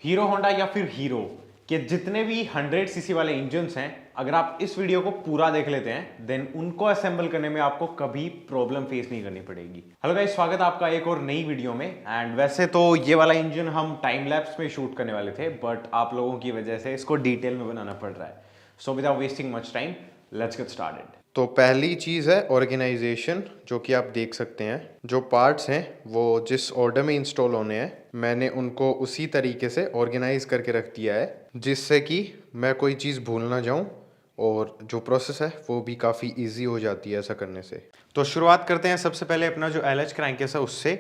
Hero Honda या फिर hero के जितने भी 100 सीसी वाले इंजन्स हैं, अगर आप इस वीडियो को पूरा देख लेते हैं देन उनको असेंबल करने में आपको कभी प्रॉब्लम फेस नहीं करनी पड़ेगी। हेलो गाइस, स्वागत है आपका एक और नई वीडियो में। एंड वैसे तो ये वाला इंजन हम टाइम लैप्स में शूट करने वाले थे, बट आप लोगों की वजह से इसको डिटेल में बनाना पड़ रहा है। So without wasting much time, let's get started. तो पहली चीज़ है ऑर्गेनाइजेशन, जो कि आप देख सकते हैं। जो पार्ट्स हैं वो जिस ऑर्डर में इंस्टॉल होने हैं मैंने उनको उसी तरीके से ऑर्गेनाइज करके रख दिया है, जिससे कि मैं कोई चीज़ भूल ना जाऊं और जो प्रोसेस है वो भी काफ़ी इजी हो जाती है ऐसा करने से। तो शुरुआत करते हैं सबसे पहले अपना जो LH क्रैंकेस है उससे।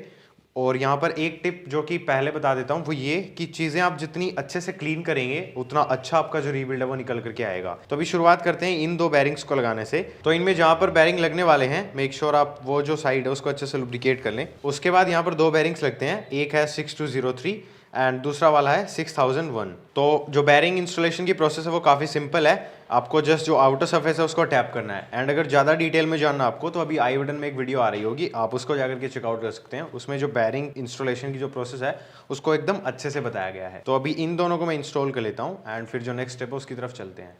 और यहाँ पर एक टिप जो कि पहले बता देता हूँ वो ये कि चीज़ें आप जितनी अच्छे से क्लीन करेंगे उतना अच्छा आपका जो रीबिल्ड है वो निकल करके आएगा। तो अभी शुरुआत करते हैं इन दो बैरिंग्स को लगाने से। तो इनमें जहाँ पर बैरिंग लगने वाले हैं मेक श्योर आप वो जो साइड है उसको अच्छे से लुब्रिकेट कर लें। उसके बाद यहाँ पर दो बैरिंग्स लगते हैं, एक है 6203 एंड दूसरा वाला है 6001। तो जो बैरिंग इंस्टॉलेशन की प्रोसेस है वो काफ़ी सिंपल है। आपको जस्ट जो आउटर सरफेस है उसको टैप करना है। एंड अगर ज़्यादा डिटेल में जानना आपको तो अभी आई बटन में एक वीडियो आ रही होगी, आप उसको जाकर के चेकआउट कर सकते हैं। उसमें जो बैरिंग इंस्टॉलेशन की जो प्रोसेस है उसको एकदम अच्छे से बताया गया है। तो अभी इन दोनों को मैं इंस्टॉल कर लेता हूँ एंड फिर जो नेक्स्ट स्टेप है उसकी तरफ चलते हैं।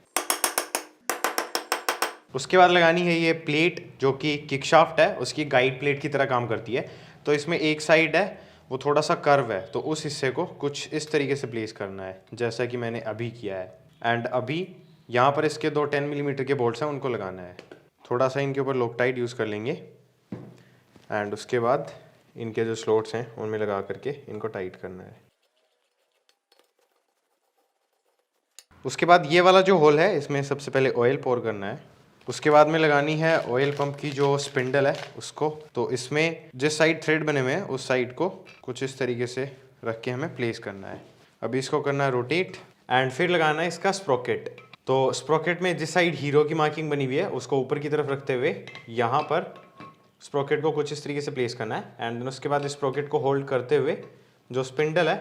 उसके बाद लगानी है ये प्लेट जो कि किकशाफ्ट है, उसकी गाइड प्लेट की तरह काम करती है। तो इसमें एक साइड है वो थोड़ा सा कर्व है, तो उस हिस्से को कुछ इस तरीके से प्लेस करना है जैसा कि मैंने अभी किया है। एंड अभी यहाँ पर इसके दो 10 मिलीमीटर के बोल्ट्स हैं, उनको लगाना है। थोड़ा सा इनके ऊपर लोकटाइट यूज़ कर लेंगे एंड उसके बाद इनके जो स्लॉट्स हैं उनमें लगा करके इनको टाइट करना है। उसके बाद ये वाला जो होल है इसमें सबसे पहले ऑयल पोर करना है। उसके बाद में लगानी है ऑयल पंप की जो स्पिंडल है उसको। तो इसमें जिस साइड थ्रेड बने हुए हैं उस साइड को कुछ इस तरीके से रख के हमें प्लेस करना है। अभी इसको करना है रोटेट एंड फिर लगाना है इसका स्प्रोकेट। तो स्प्रोकेट में जिस साइड हीरो की मार्किंग बनी हुई है उसको ऊपर की तरफ रखते हुए यहाँ पर स्प्रोकेट को कुछ इस तरीके से प्लेस करना है। एंड देन उसके बाद स्प्रोकेट को होल्ड करते हुए जो स्पिंडल है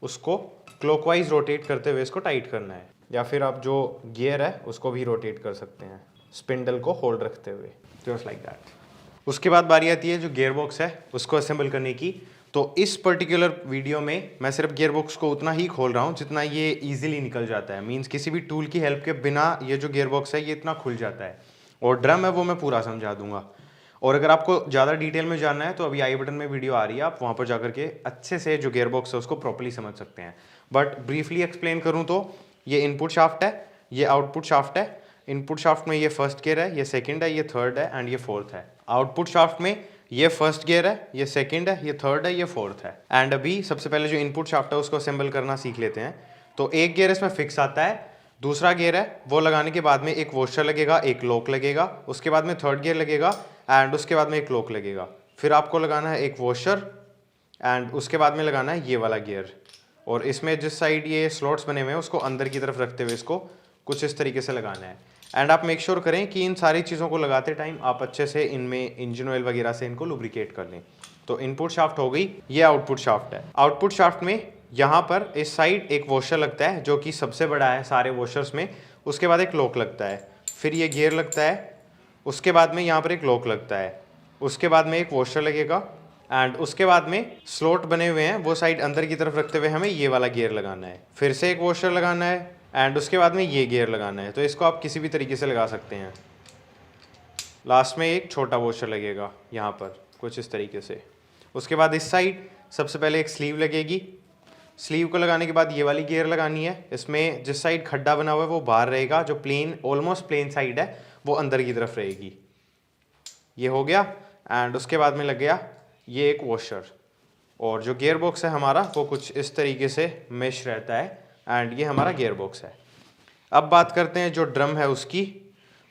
उसको क्लॉकवाइज रोटेट करते हुए इसको टाइट करना है, या फिर आप जो गियर है उसको भी रोटेट कर सकते हैं स्पिंडल को होल्ड रखते हुए, जस्ट लाइक दैट। उसके बाद बारी आती है जो गियर बॉक्स है उसको असेंबल करने की। तो इस पर्टिकुलर वीडियो में मैं सिर्फ गियर बॉक्स को उतना ही खोल रहा हूँ जितना ये इजीली निकल जाता है। मींस किसी भी टूल की हेल्प के बिना ये जो गियर बॉक्स है ये इतना खुल जाता है। और ड्रम है वो मैं पूरा समझा दूंगा। और अगर आपको ज़्यादा डिटेल में जानना है तो अभी आई बटन में वीडियो आ रही है, आप वहाँ पर जाकर के अच्छे से जो गियर बॉक्स है उसको प्रॉपर्ली समझ सकते हैं। बट ब्रीफली एक्सप्लेन करूँ तो ये इनपुट शाफ्ट है, ये आउटपुट शाफ्ट है। इनपुट शाफ्ट में ये फर्स्ट गियर है, ये सेकंड है, ये थर्ड है एंड ये फोर्थ है। आउटपुट शाफ्ट में ये फर्स्ट गियर है, ये सेकंड है, ये थर्ड है, ये फोर्थ है। एंड अभी सबसे पहले जो इनपुट शाफ्ट है उसको असेंबल करना सीख लेते हैं। तो एक गियर इसमें फिक्स आता है, दूसरा गियर है वो लगाने के बाद में एक वॉशर लगेगा, एक लॉक लगेगा, उसके बाद में थर्ड गियर लगेगा एंड उसके बाद में एक लॉक लगेगा। फिर आपको लगाना है एक वॉशर एंड उसके बाद में लगाना है ये वाला गियर। और इसमें जिस साइड ये स्लॉट्स बने हुए हैं उसको अंदर की तरफ रखते हुए इसको कुछ इस तरीके से लगाना है। एंड आप मेक श्योर करें कि इन सारी चीज़ों को लगाते टाइम आप अच्छे से इनमें इंजन ऑयल वगैरह से इनको लुब्रिकेट कर लें। तो इनपुट शाफ्ट हो गई, ये आउटपुट शाफ्ट है। आउटपुट शाफ्ट में यहाँ पर इस साइड एक वॉशर लगता है जो कि सबसे बड़ा है सारे वॉशर्स में। उसके बाद एक लॉक लगता है, फिर ये गियर लगता है, उसके बाद में यहाँ पर एक लॉक लगता है, उसके बाद में एक वॉशर लगेगा एंड उसके बाद में स्लॉट बने हुए हैं वो साइड अंदर की तरफ रखते हुए हमें ये वाला गियर लगाना है, फिर से एक वॉशर लगाना है एंड उसके बाद में ये गियर लगाना है। तो इसको आप किसी भी तरीके से लगा सकते हैं। लास्ट में एक छोटा वॉशर लगेगा यहाँ पर कुछ इस तरीके से। उसके बाद इस साइड सबसे पहले एक स्लीव लगेगी। स्लीव को लगाने के बाद ये वाली गियर लगानी है। इसमें जिस साइड खड्डा बना हुआ है वो बाहर रहेगा, जो प्लेन ऑलमोस्ट प्लेन साइड है वो अंदर की तरफ रहेगी। ये हो गया एंड उसके बाद में लग गया ये एक वॉशर। और जो गियर बॉक्स है हमारा वो कुछ इस तरीके से मेश रहता है एंड ये हमारा गियर बॉक्स है। अब बात करते हैं जो ड्रम है उसकी।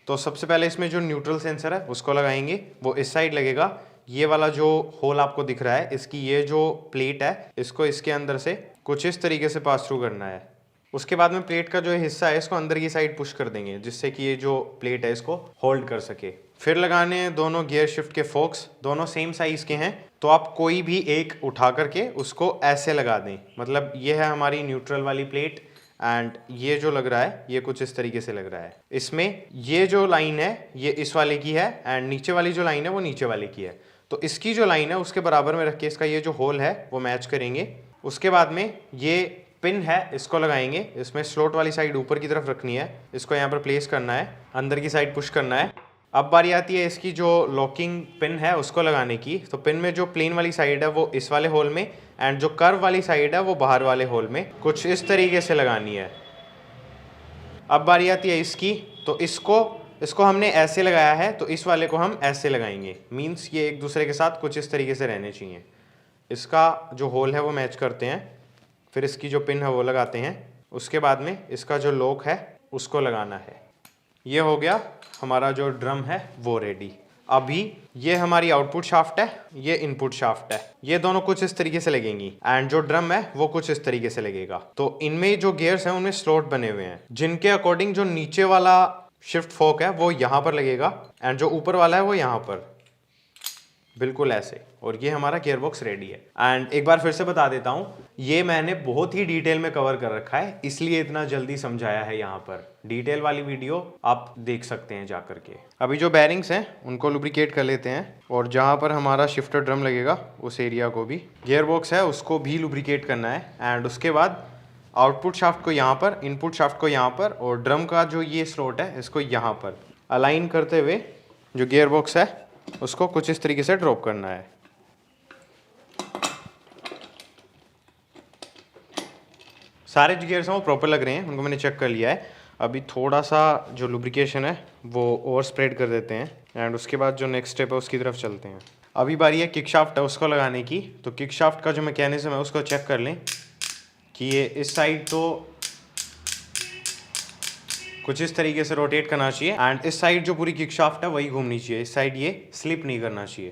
तो सबसे पहले इसमें जो न्यूट्रल सेंसर है उसको लगाएंगे, वो इस साइड लगेगा। ये वाला जो होल आपको दिख रहा है इसकी ये जो प्लेट है इसको इसके अंदर से कुछ इस तरीके से पास थ्रू करना है। उसके बाद में प्लेट का जो हिस्सा है इसको अंदर की साइड पुश कर देंगे जिससे कि ये जो प्लेट है इसको होल्ड कर सके। फिर लगाने हैं दोनों गियर शिफ्ट के फोक्स, दोनों सेम साइज के हैं। तो आप कोई भी एक उठा करके उसको ऐसे लगा दें। मतलब ये है हमारी न्यूट्रल वाली प्लेट एंड ये जो लग रहा है ये कुछ इस तरीके से लग रहा है। इसमें ये जो लाइन है ये इस वाले की है एंड नीचे वाली जो लाइन है वो नीचे वाले की है। तो इसकी जो लाइन है उसके बराबर में रख के इसका ये जो होल है वो मैच करेंगे। उसके बाद में ये पिन है इसको लगाएंगे, इसमें स्लॉट वाली साइड ऊपर की तरफ रखनी है, इसको यहाँ पर प्लेस करना है, अंदर की साइड पुश करना है। अब बारी आती है इसकी जो लॉकिंग पिन है उसको लगाने की। तो पिन में जो प्लेन वाली साइड है वो इस वाले होल में, एंड जो कर्व वाली साइड है वो बाहर वाले होल में कुछ इस तरीके से लगानी है। अब बारी आती है इसकी, तो इसको हमने ऐसे लगाया है तो इस वाले को हम ऐसे लगाएंगे, मीन्स ये एक दूसरे के साथ कुछ इस तरीके से रहने चाहिए। इसका जो होल है वो मैच करते हैं, फिर इसकी जो पिन है वो लगाते हैं, उसके बाद में इसका जो लॉक है उसको लगाना है। ये हो गया हमारा जो ड्रम है वो रेडी। अभी ये हमारी आउटपुट शाफ्ट है, ये इनपुट शाफ्ट है, ये दोनों कुछ इस तरीके से लगेंगी, एंड जो ड्रम है वो कुछ इस तरीके से लगेगा। तो इनमें जो गियर्स हैं उनमें स्लॉट बने हुए हैं, जिनके अकॉर्डिंग जो नीचे वाला शिफ्ट फोक है वो यहाँ पर लगेगा, एंड जो ऊपर वाला है वो यहाँ पर, बिल्कुल ऐसे। और ये हमारा गियर बॉक्स रेडी है। एंड एक बार फिर से बता देता हूँ, ये मैंने बहुत ही डिटेल में कवर कर रखा है, इसलिए इतना जल्दी समझाया है। यहाँ पर डिटेल वाली वीडियो आप देख सकते हैं जा करके। अभी जो बैरिंग्स हैं उनको लुब्रिकेट कर लेते हैं, और जहाँ पर हमारा शिफ्टर ड्रम लगेगा उस एरिया को भी, गियर बॉक्स है उसको भी लुब्रिकेट करना है। एंड उसके बाद आउटपुट शाफ्ट को यहाँ पर, इनपुट शाफ्ट को यहाँ पर, और ड्रम का जो ये स्लॉट है इसको यहाँ पर अलाइन करते हुए जो गियर बॉक्स है उसको कुछ इस तरीके से ड्रॉप करना है। सारे जो गियर्स हैं वो प्रॉपर लग रहे हैं, उनको मैंने चेक कर लिया है। अभी थोड़ा सा जो लुब्रिकेशन है वो ओवर स्प्रेड कर देते हैं, एंड उसके बाद जो नेक्स्ट स्टेप है उसकी तरफ चलते हैं। अभी बारी है किक शाफ्ट है उसको लगाने की। तो किक शाफ्ट का जो मैकेनिज्म है उसको चेक कर लें कि ये इस साइड तो कुछ इस तरीके से रोटेट करना चाहिए, एंड इस साइड जो पूरी किक शाफ्ट है वही घूमनी चाहिए, इस साइड ये स्लिप नहीं करना चाहिए।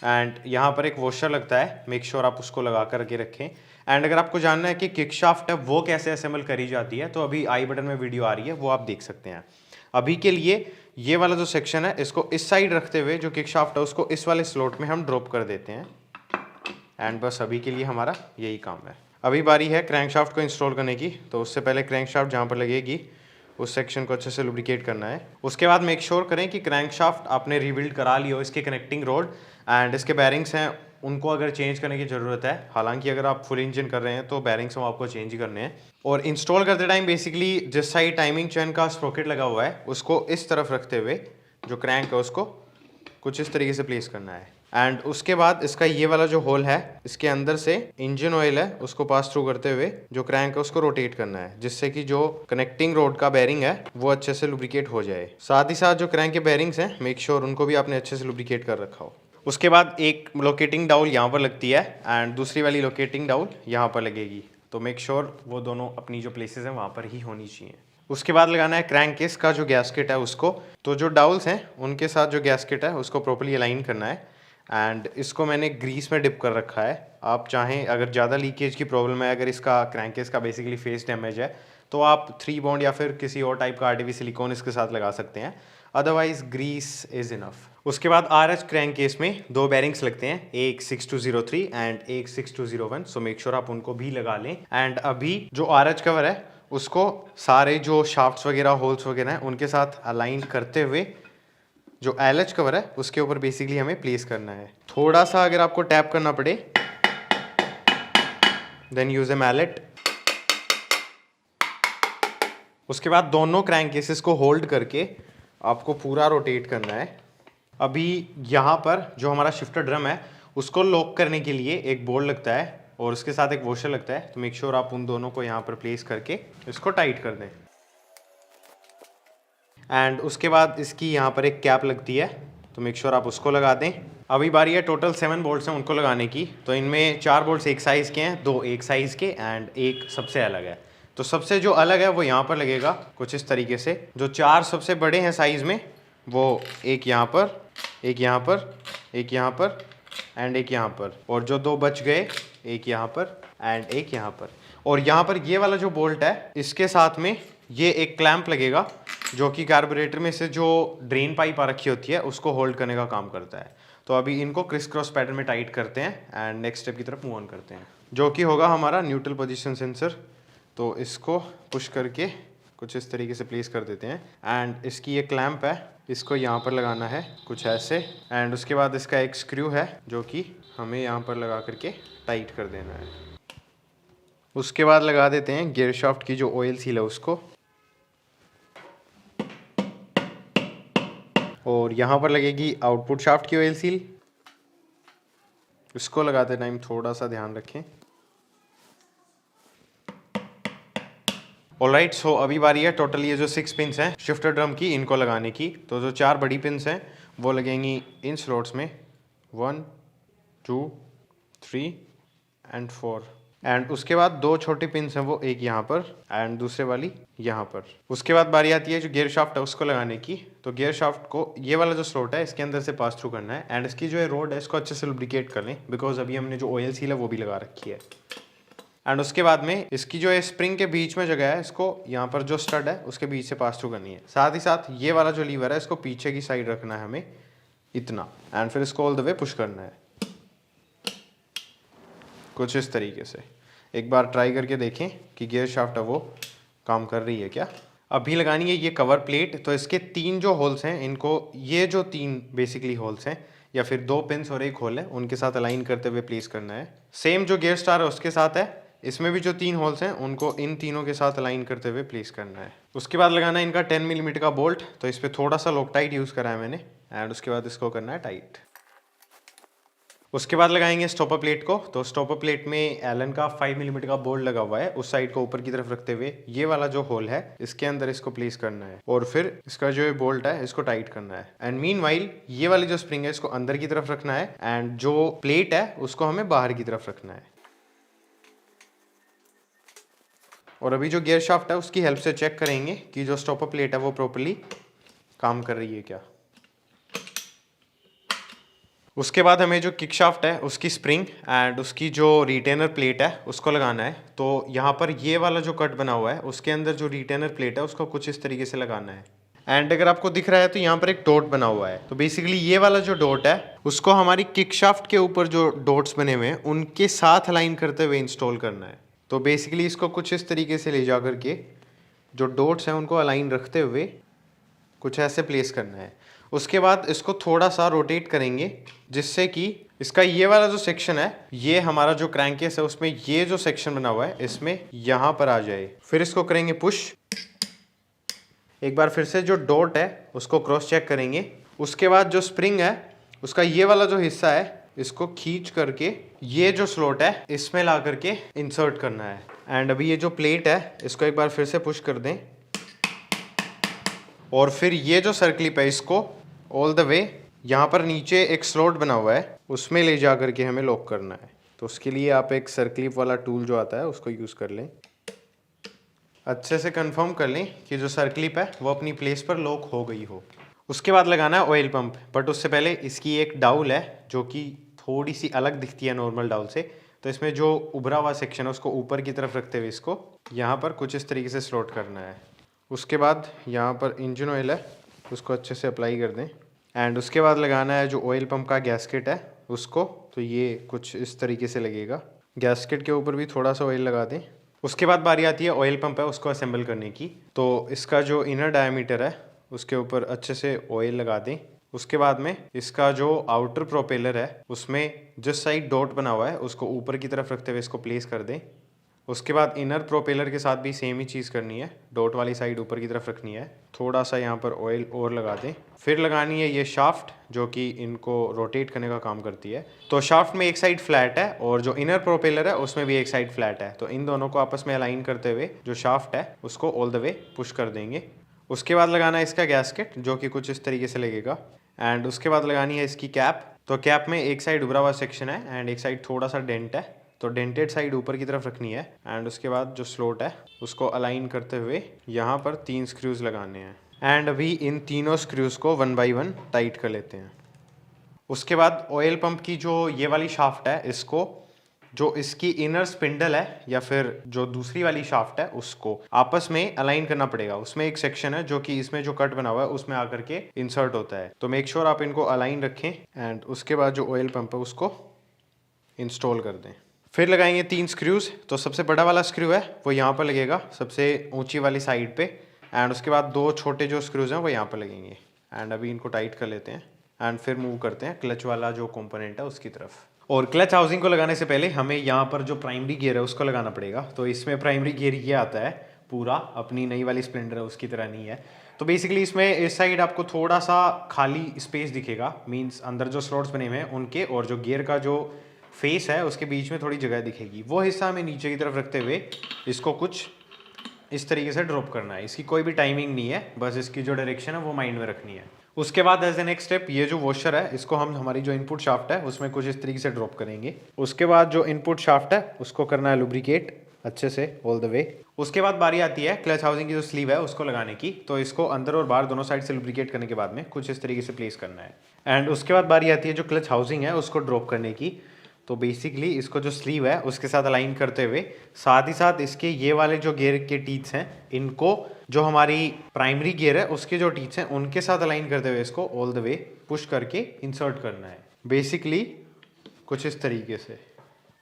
एंड यहाँ पर एक वॉशर लगता है, मेक श्योर आप उसको लगा करके रखें। एंड अगर आपको जानना है कि किक शाफ्ट है वो कैसे असेंबल करी जाती है, तो अभी आई बटन में वीडियो आ रही है, वो आप देख सकते हैं। अभी के लिए ये वाला जो सेक्शन है इसको इस साइड रखते हुए जो किक शाफ्ट है उसको इस वाले स्लॉट में हम ड्रॉप कर देते हैं, एंड बस अभी के लिए हमारा यही काम है। अभी बारी है क्रैंक शाफ्ट को इंस्टॉल करने की। तो उससे पहले क्रैंक शाफ्ट जहाँ पर लगेगी उस सेक्शन को अच्छे से लुब्रिकेट करना है। उसके बाद मेक श्योर करें कि क्रैंक शाफ्ट आपने रीबिल्ड करा लियो, इसके कनेक्टिंग रोड एंड इसके बैरिंग्स हैं उनको अगर चेंज करने की ज़रूरत है। हालांकि अगर आप फुल इंजन कर रहे हैं तो बैरिंग्स हम आपको चेंज ही करने हैं। और इंस्टॉल करते टाइम बेसिकली जिस साइड टाइमिंग चेन का स्प्रोकेट लगा हुआ है उसको इस तरफ रखते हुए जो क्रैंक है उसको कुछ इस तरीके से प्लेस करना है। एंड उसके बाद इसका ये वाला जो होल है इसके अंदर से इंजन ऑयल है उसको पास थ्रू करते हुए जो क्रैंक है उसको रोटेट करना है, जिससे कि जो कनेक्टिंग रोड का बेरिंग है वो अच्छे से लुब्रिकेट हो जाए। साथ ही साथ जो क्रैंक के बेरिंग्स हैं मेक श्योर उनको भी आपने अच्छे से लुब्रिकेट कर रखा हो। उसके बाद एक लोकेटिंग डाउल यहाँ पर लगती है एंड दूसरी वाली लोकेटिंग डाउल यहाँ पर लगेगी, तो मेक श्योर वो दोनों अपनी जो प्लेसेस हैं वहाँ पर ही होनी चाहिए। उसके बाद लगाना है क्रैंक केस का जो गैस्केट है उसको, तो जो डाउल्स हैं उनके साथ जो गैस्केट है उसको प्रॉपर्ली अलाइन करना है। एंड इसको मैंने ग्रीस में डिप कर रखा है। आप चाहें अगर ज़्यादा लीकेज की प्रॉब्लम है, अगर इसका क्रैंक केस का बेसिकली फेस डैमेज है, तो आप 3 बॉन्ड या फिर किसी और टाइप का आरटीवी सिलिकॉन इसके साथ लगा सकते हैं, अदरवाइज ग्रीस इज़ इनफ। उसके बाद आरएच क्रैंक केस में 2 बैरिंग्स लगते हैं, एक 6203 एंड एक 6201, सो मेक श्योर आप उनको भी लगा लें। एंड अभी जो आरएच कवर है उसको सारे जो शाफ्ट्स वगैरह होल्स वगैरह हैं उनके साथ अलाइन करते हुए जो एलएच कवर है उसके ऊपर बेसिकली हमें प्लेस करना है। थोड़ा सा अगर आपको टैप करना पड़े देन यूज ए मैलेट। उसके बाद दोनों क्रैंक केसेस को होल्ड करके आपको पूरा रोटेट करना है। अभी यहाँ पर जो हमारा शिफ्टर ड्रम है उसको लॉक करने के लिए एक बोल्ट लगता है और उसके साथ एक वॉशर लगता है, तो मेक श्योर आप उन दोनों को यहाँ पर प्लेस करके इसको टाइट कर दें। एंड उसके बाद इसकी यहाँ पर एक कैप लगती है, तो मेक श्योर आप उसको लगा दें। अभी बारी है टोटल 7 बोल्ट्स हैं उनको लगाने की। तो इनमें 4 बोल्ट्स एक साइज़ के हैं, 2 एक साइज़ के एंड एक सबसे अलग है। तो सबसे जो अलग है वो यहाँ पर लगेगा कुछ इस तरीके से। जो 4 सबसे बड़े हैं साइज़ में वो एक यहाँ पर, एक यहाँ पर, एक यहाँ पर एंड एक यहाँ पर, और जो 2 बच गए एक यहाँ पर एंड एक यहाँ पर। और यहाँ पर ये वाला जो बोल्ट है इसके साथ में ये एक क्लैंप लगेगा जो कि कार्बोरेटर में से जो ड्रेन पाइप आ रखी होती है उसको होल्ड करने का काम करता है। तो अभी इनको क्रिस क्रॉस पैटर्न में टाइट करते हैं एंड नेक्स्ट स्टेप की तरफ मूव ऑन करते हैं, जो कि होगा हमारा न्यूट्रल पोजीशन सेंसर। तो इसको पुश करके कुछ इस तरीके से प्लेस कर देते हैं एंड इसकी ये क्लैंप है इसको यहाँ पर लगाना है कुछ ऐसे। एंड उसके बाद इसका एक स्क्रू है जो कि हमें यहाँ पर लगा करके टाइट कर देना है। उसके बाद लगा देते हैं गियर शाफ्ट की जो ऑयल सील है उसको, और यहाँ पर लगेगी आउटपुट शाफ्ट की ऑयल सील। इसको लगाते टाइम थोड़ा सा ध्यान रखें। ऑलराइट, सो अभी बारी है टोटल ये जो 6 पिन्स हैं शिफ्टर ड्रम की, इनको लगाने की। तो जो 4 बड़ी पिन्स हैं वो लगेंगी इन स्लॉट्स में, 1 2 3 एंड 4। एंड उसके बाद 2 छोटी पिन्स हैं वो एक यहाँ पर एंड दूसरे वाली यहाँ पर। उसके बाद बारी आती है जो गियर शाफ्ट है उसको लगाने की। तो गियर शाफ्ट को ये वाला जो स्लॉट है इसके अंदर से पास थ्रू करना है एंड इसकी जो है रोड है इसको अच्छे से लुब्रिकेट कर लें, बिकॉज अभी हमने जो ऑयल सील है वो भी लगा रखी है। एंड उसके बाद में इसकी जो है स्प्रिंग के बीच में जगह है, इसको यहाँ पर जो स्टड है उसके बीच से पास थ्रू करनी है। साथ ही साथ ये वाला जो लीवर है इसको पीछे की साइड रखना है हमें इतना, एंड फिर इसको ऑल द वे पुश करना है कुछ इस तरीके से। एक बार ट्राई करके देखें कि गियर शाफ्ट है वो काम कर रही है क्या। अभी लगानी है ये कवर प्लेट। तो इसके 3 जो होल्स हैं इनको, ये जो 3 बेसिकली होल्स हैं या फिर 2 पिन्स और एक होल है, उनके साथ अलाइन करते हुए प्लेस करना है। सेम जो गियर स्टार है उसके साथ है, इसमें भी जो 3 होल्स हैं उनको इन तीनों के साथ अलाइन करते हुए प्लेस करना है। उसके बाद लगाना है इनका 10 मिलीमीटर का बोल्ट। तो इस पर थोड़ा सा लोकटाइट यूज़ करा है मैंने एंड उसके बाद इसको करना है टाइट। उसके बाद लगाएंगे स्टॉपर प्लेट को। तो स्टॉपर प्लेट में एलन का 5 मिलीमीटर का बोल्ट लगा हुआ है, उस साइड को ऊपर की तरफ रखते हुए ये वाला जो होल है इसके अंदर इसको प्लेस करना है और फिर इसका जो बोल्ट है इसको टाइट करना है। एंड मीनवाइल ये वाली जो स्प्रिंग है इसको अंदर की तरफ रखना है एंड जो प्लेट है उसको हमें बाहर की तरफ रखना है। और अभी जो गियर शाफ्ट है उसकी हेल्प से चेक करेंगे कि जो स्टॉपर प्लेट है वो प्रॉपर्ली काम कर रही है क्या। उसके बाद हमें जो किक शाफ्ट है उसकी स्प्रिंग एंड उसकी जो रिटेनर प्लेट है उसको लगाना है। तो यहाँ पर ये वाला जो कट बना हुआ है उसके अंदर जो रिटेनर प्लेट है उसको कुछ इस तरीके से लगाना है। एंड अगर आपको दिख रहा है तो यहाँ पर एक डॉट बना हुआ है। तो बेसिकली ये वाला जो डॉट है उसको हमारी किक शाफ्ट के ऊपर जो डॉट्स बने हुए हैं उनके साथ अलाइन करते हुए इंस्टॉल करना है। तो बेसिकली इसको कुछ इस तरीके से ले जा करके जो डॉट्स हैं उनको अलाइन रखते हुए कुछ ऐसे प्लेस करना है। उसके बाद इसको थोड़ा सा रोटेट करेंगे जिससे कि इसका ये वाला जो सेक्शन है, ये हमारा जो क्रैंकेस है उसमें ये जो सेक्शन बना हुआ है इसमें यहाँ पर आ जाए। फिर इसको करेंगे पुश। एक बार फिर से जो डॉट है उसको क्रॉस चेक करेंगे। उसके बाद जो स्प्रिंग है उसका ये वाला जो हिस्सा है इसको खींच करके ये जो स्लॉट है इसमें ला करके इंसर्ट करना है। एंड अभी ये जो प्लेट है इसको एक बार फिर से पुश कर दें और फिर ये जो सर्कलिप है इसको ऑल द वे यहाँ पर नीचे एक स्लॉट बना हुआ है उसमें ले जा करके हमें लॉक करना है। तो उसके लिए आप एक सर्कलिप वाला टूल जो आता है उसको यूज़ कर लें। अच्छे से कंफर्म कर लें कि जो सर्कलिप है वो अपनी प्लेस पर लॉक हो गई हो। उसके बाद लगाना है ऑयल पंप, बट उससे पहले इसकी एक डाउल है जो कि थोड़ी सी अलग दिखती है नॉर्मल डाउल से। तो इसमें जो उभरा हुआ सेक्शन है उसको ऊपर की तरफ रखते हुए इसको यहाँ पर कुछ इस तरीके से स्लॉट करना है। उसके बाद यहाँ पर इंजन ऑयल है उसको अच्छे से अप्लाई कर दें एंड उसके बाद लगाना है जो ऑयल पंप का गैस्केट है उसको। तो ये कुछ इस तरीके से लगेगा, गैस्केट के ऊपर भी थोड़ा सा ऑयल लगा दें। उसके बाद बारी आती है ऑयल पंप है उसको असेंबल करने की। तो इसका जो इनर डायमीटर है उसके ऊपर अच्छे से ऑयल लगा दें। उसके बाद में इसका जो आउटर प्रोपेलर है उसमें जिस साइड डॉट बना हुआ है उसको ऊपर की तरफ रखते हुए इसको प्लेस कर दें। उसके बाद इनर प्रोपेलर के साथ भी सेम ही चीज़ करनी है, डॉट वाली साइड ऊपर की तरफ रखनी है। थोड़ा सा यहाँ पर ऑयल और लगा दें। फिर लगानी है ये शाफ्ट जो कि इनको रोटेट करने का काम करती है। तो शाफ्ट में एक साइड फ्लैट है और जो इनर प्रोपेलर है उसमें भी एक साइड फ्लैट है। तो इन दोनों को आपस में अलाइन करते हुए जो शाफ्ट है उसको ऑल द वे पुश कर देंगे। उसके बाद लगाना है इसका गैस्केट जो कि कुछ इस तरीके से लगेगा एंड उसके बाद लगानी है इसकी कैप। तो कैप में एक साइड उभरा हुआ सेक्शन है एंड एक साइड थोड़ा सा डेंट है। तो डेंटेड साइड ऊपर की तरफ रखनी है एंड उसके बाद जो स्लॉट है उसको अलाइन करते हुए यहाँ पर 3 स्क्रूज लगाने हैं एंड अभी इन तीनों स्क्रूज को 1 बाय 1 टाइट कर लेते हैं। उसके बाद ऑयल पंप की जो ये वाली शाफ्ट है इसको, जो इसकी इनर स्पिंडल है या फिर जो दूसरी वाली शाफ्ट है उसको आपस में अलाइन करना पड़ेगा। उसमें एक सेक्शन है जो कि इसमें जो कट बना हुआ है उसमें आकर के इंसर्ट होता है। तो मेक श्योर आप इनको अलाइन रखें एंड उसके बाद जो ऑयल पंप है उसको इंस्टॉल कर दें। फिर लगाएंगे 3 स्क्रूज। तो सबसे बड़ा वाला स्क्रू है वो यहाँ पर लगेगा सबसे ऊंची वाली साइड पे एंड उसके बाद 2 छोटे जो स्क्रूज हैं वो यहाँ पर लगेंगे एंड अभी इनको टाइट कर लेते हैं एंड फिर मूव करते हैं क्लच वाला जो कंपोनेंट है उसकी तरफ। और क्लच हाउसिंग को लगाने से पहले हमें यहाँ पर जो प्राइमरी गियर है उसको लगाना पड़ेगा। तो इसमें प्राइमरी गियर ये आता है पूरा, अपनी नई वाली स्प्लेंडर है उसकी तरह नहीं है। तो बेसिकली इसमें इस साइड आपको थोड़ा सा खाली स्पेस दिखेगा, मींस अंदर जो स्लॉट्स बने हुए हैं उनके और जो गियर का जो फेस है उसके बीच में थोड़ी जगह दिखेगी। वो हिस्सा हमें नीचे की तरफ रखते हुए इसको कुछ इस तरीके से ड्रॉप करना है। इसकी कोई भी टाइमिंग नहीं है, बस इसकी जो डायरेक्शन है वो माइंड में रखनी है। उसके बाद एज ए नेक्स्ट स्टेप ये जो वॉशर है इसको हम हमारी जो इनपुट शाफ्ट है उसमें कुछ इस तरीके से ड्रॉप करेंगे। उसके बाद जो इनपुट शाफ्ट है उसको करना है लुब्रिकेट अच्छे से ऑल द वे। उसके बाद बारी आती है क्लच हाउसिंग की जो स्लीव है उसको लगाने की। तो इसको अंदर और बाहर दोनों साइड से लुब्रिकेट करने के बाद में कुछ इस तरीके से प्लेस करना है। एंड उसके बाद बारी आती है जो क्लच हाउसिंग है उसको ड्रॉप करने की। तो बेसिकली इसको जो स्लीव है उसके साथ अलाइन करते हुए साथ ही साथ इसके ये वाले जो गियर के टीथ्स हैं इनको जो हमारी प्राइमरी गियर है उसके जो टीथ्स हैं उनके साथ अलाइन करते हुए इसको ऑल द वे पुश करके इंसर्ट करना है, बेसिकली कुछ इस तरीके से।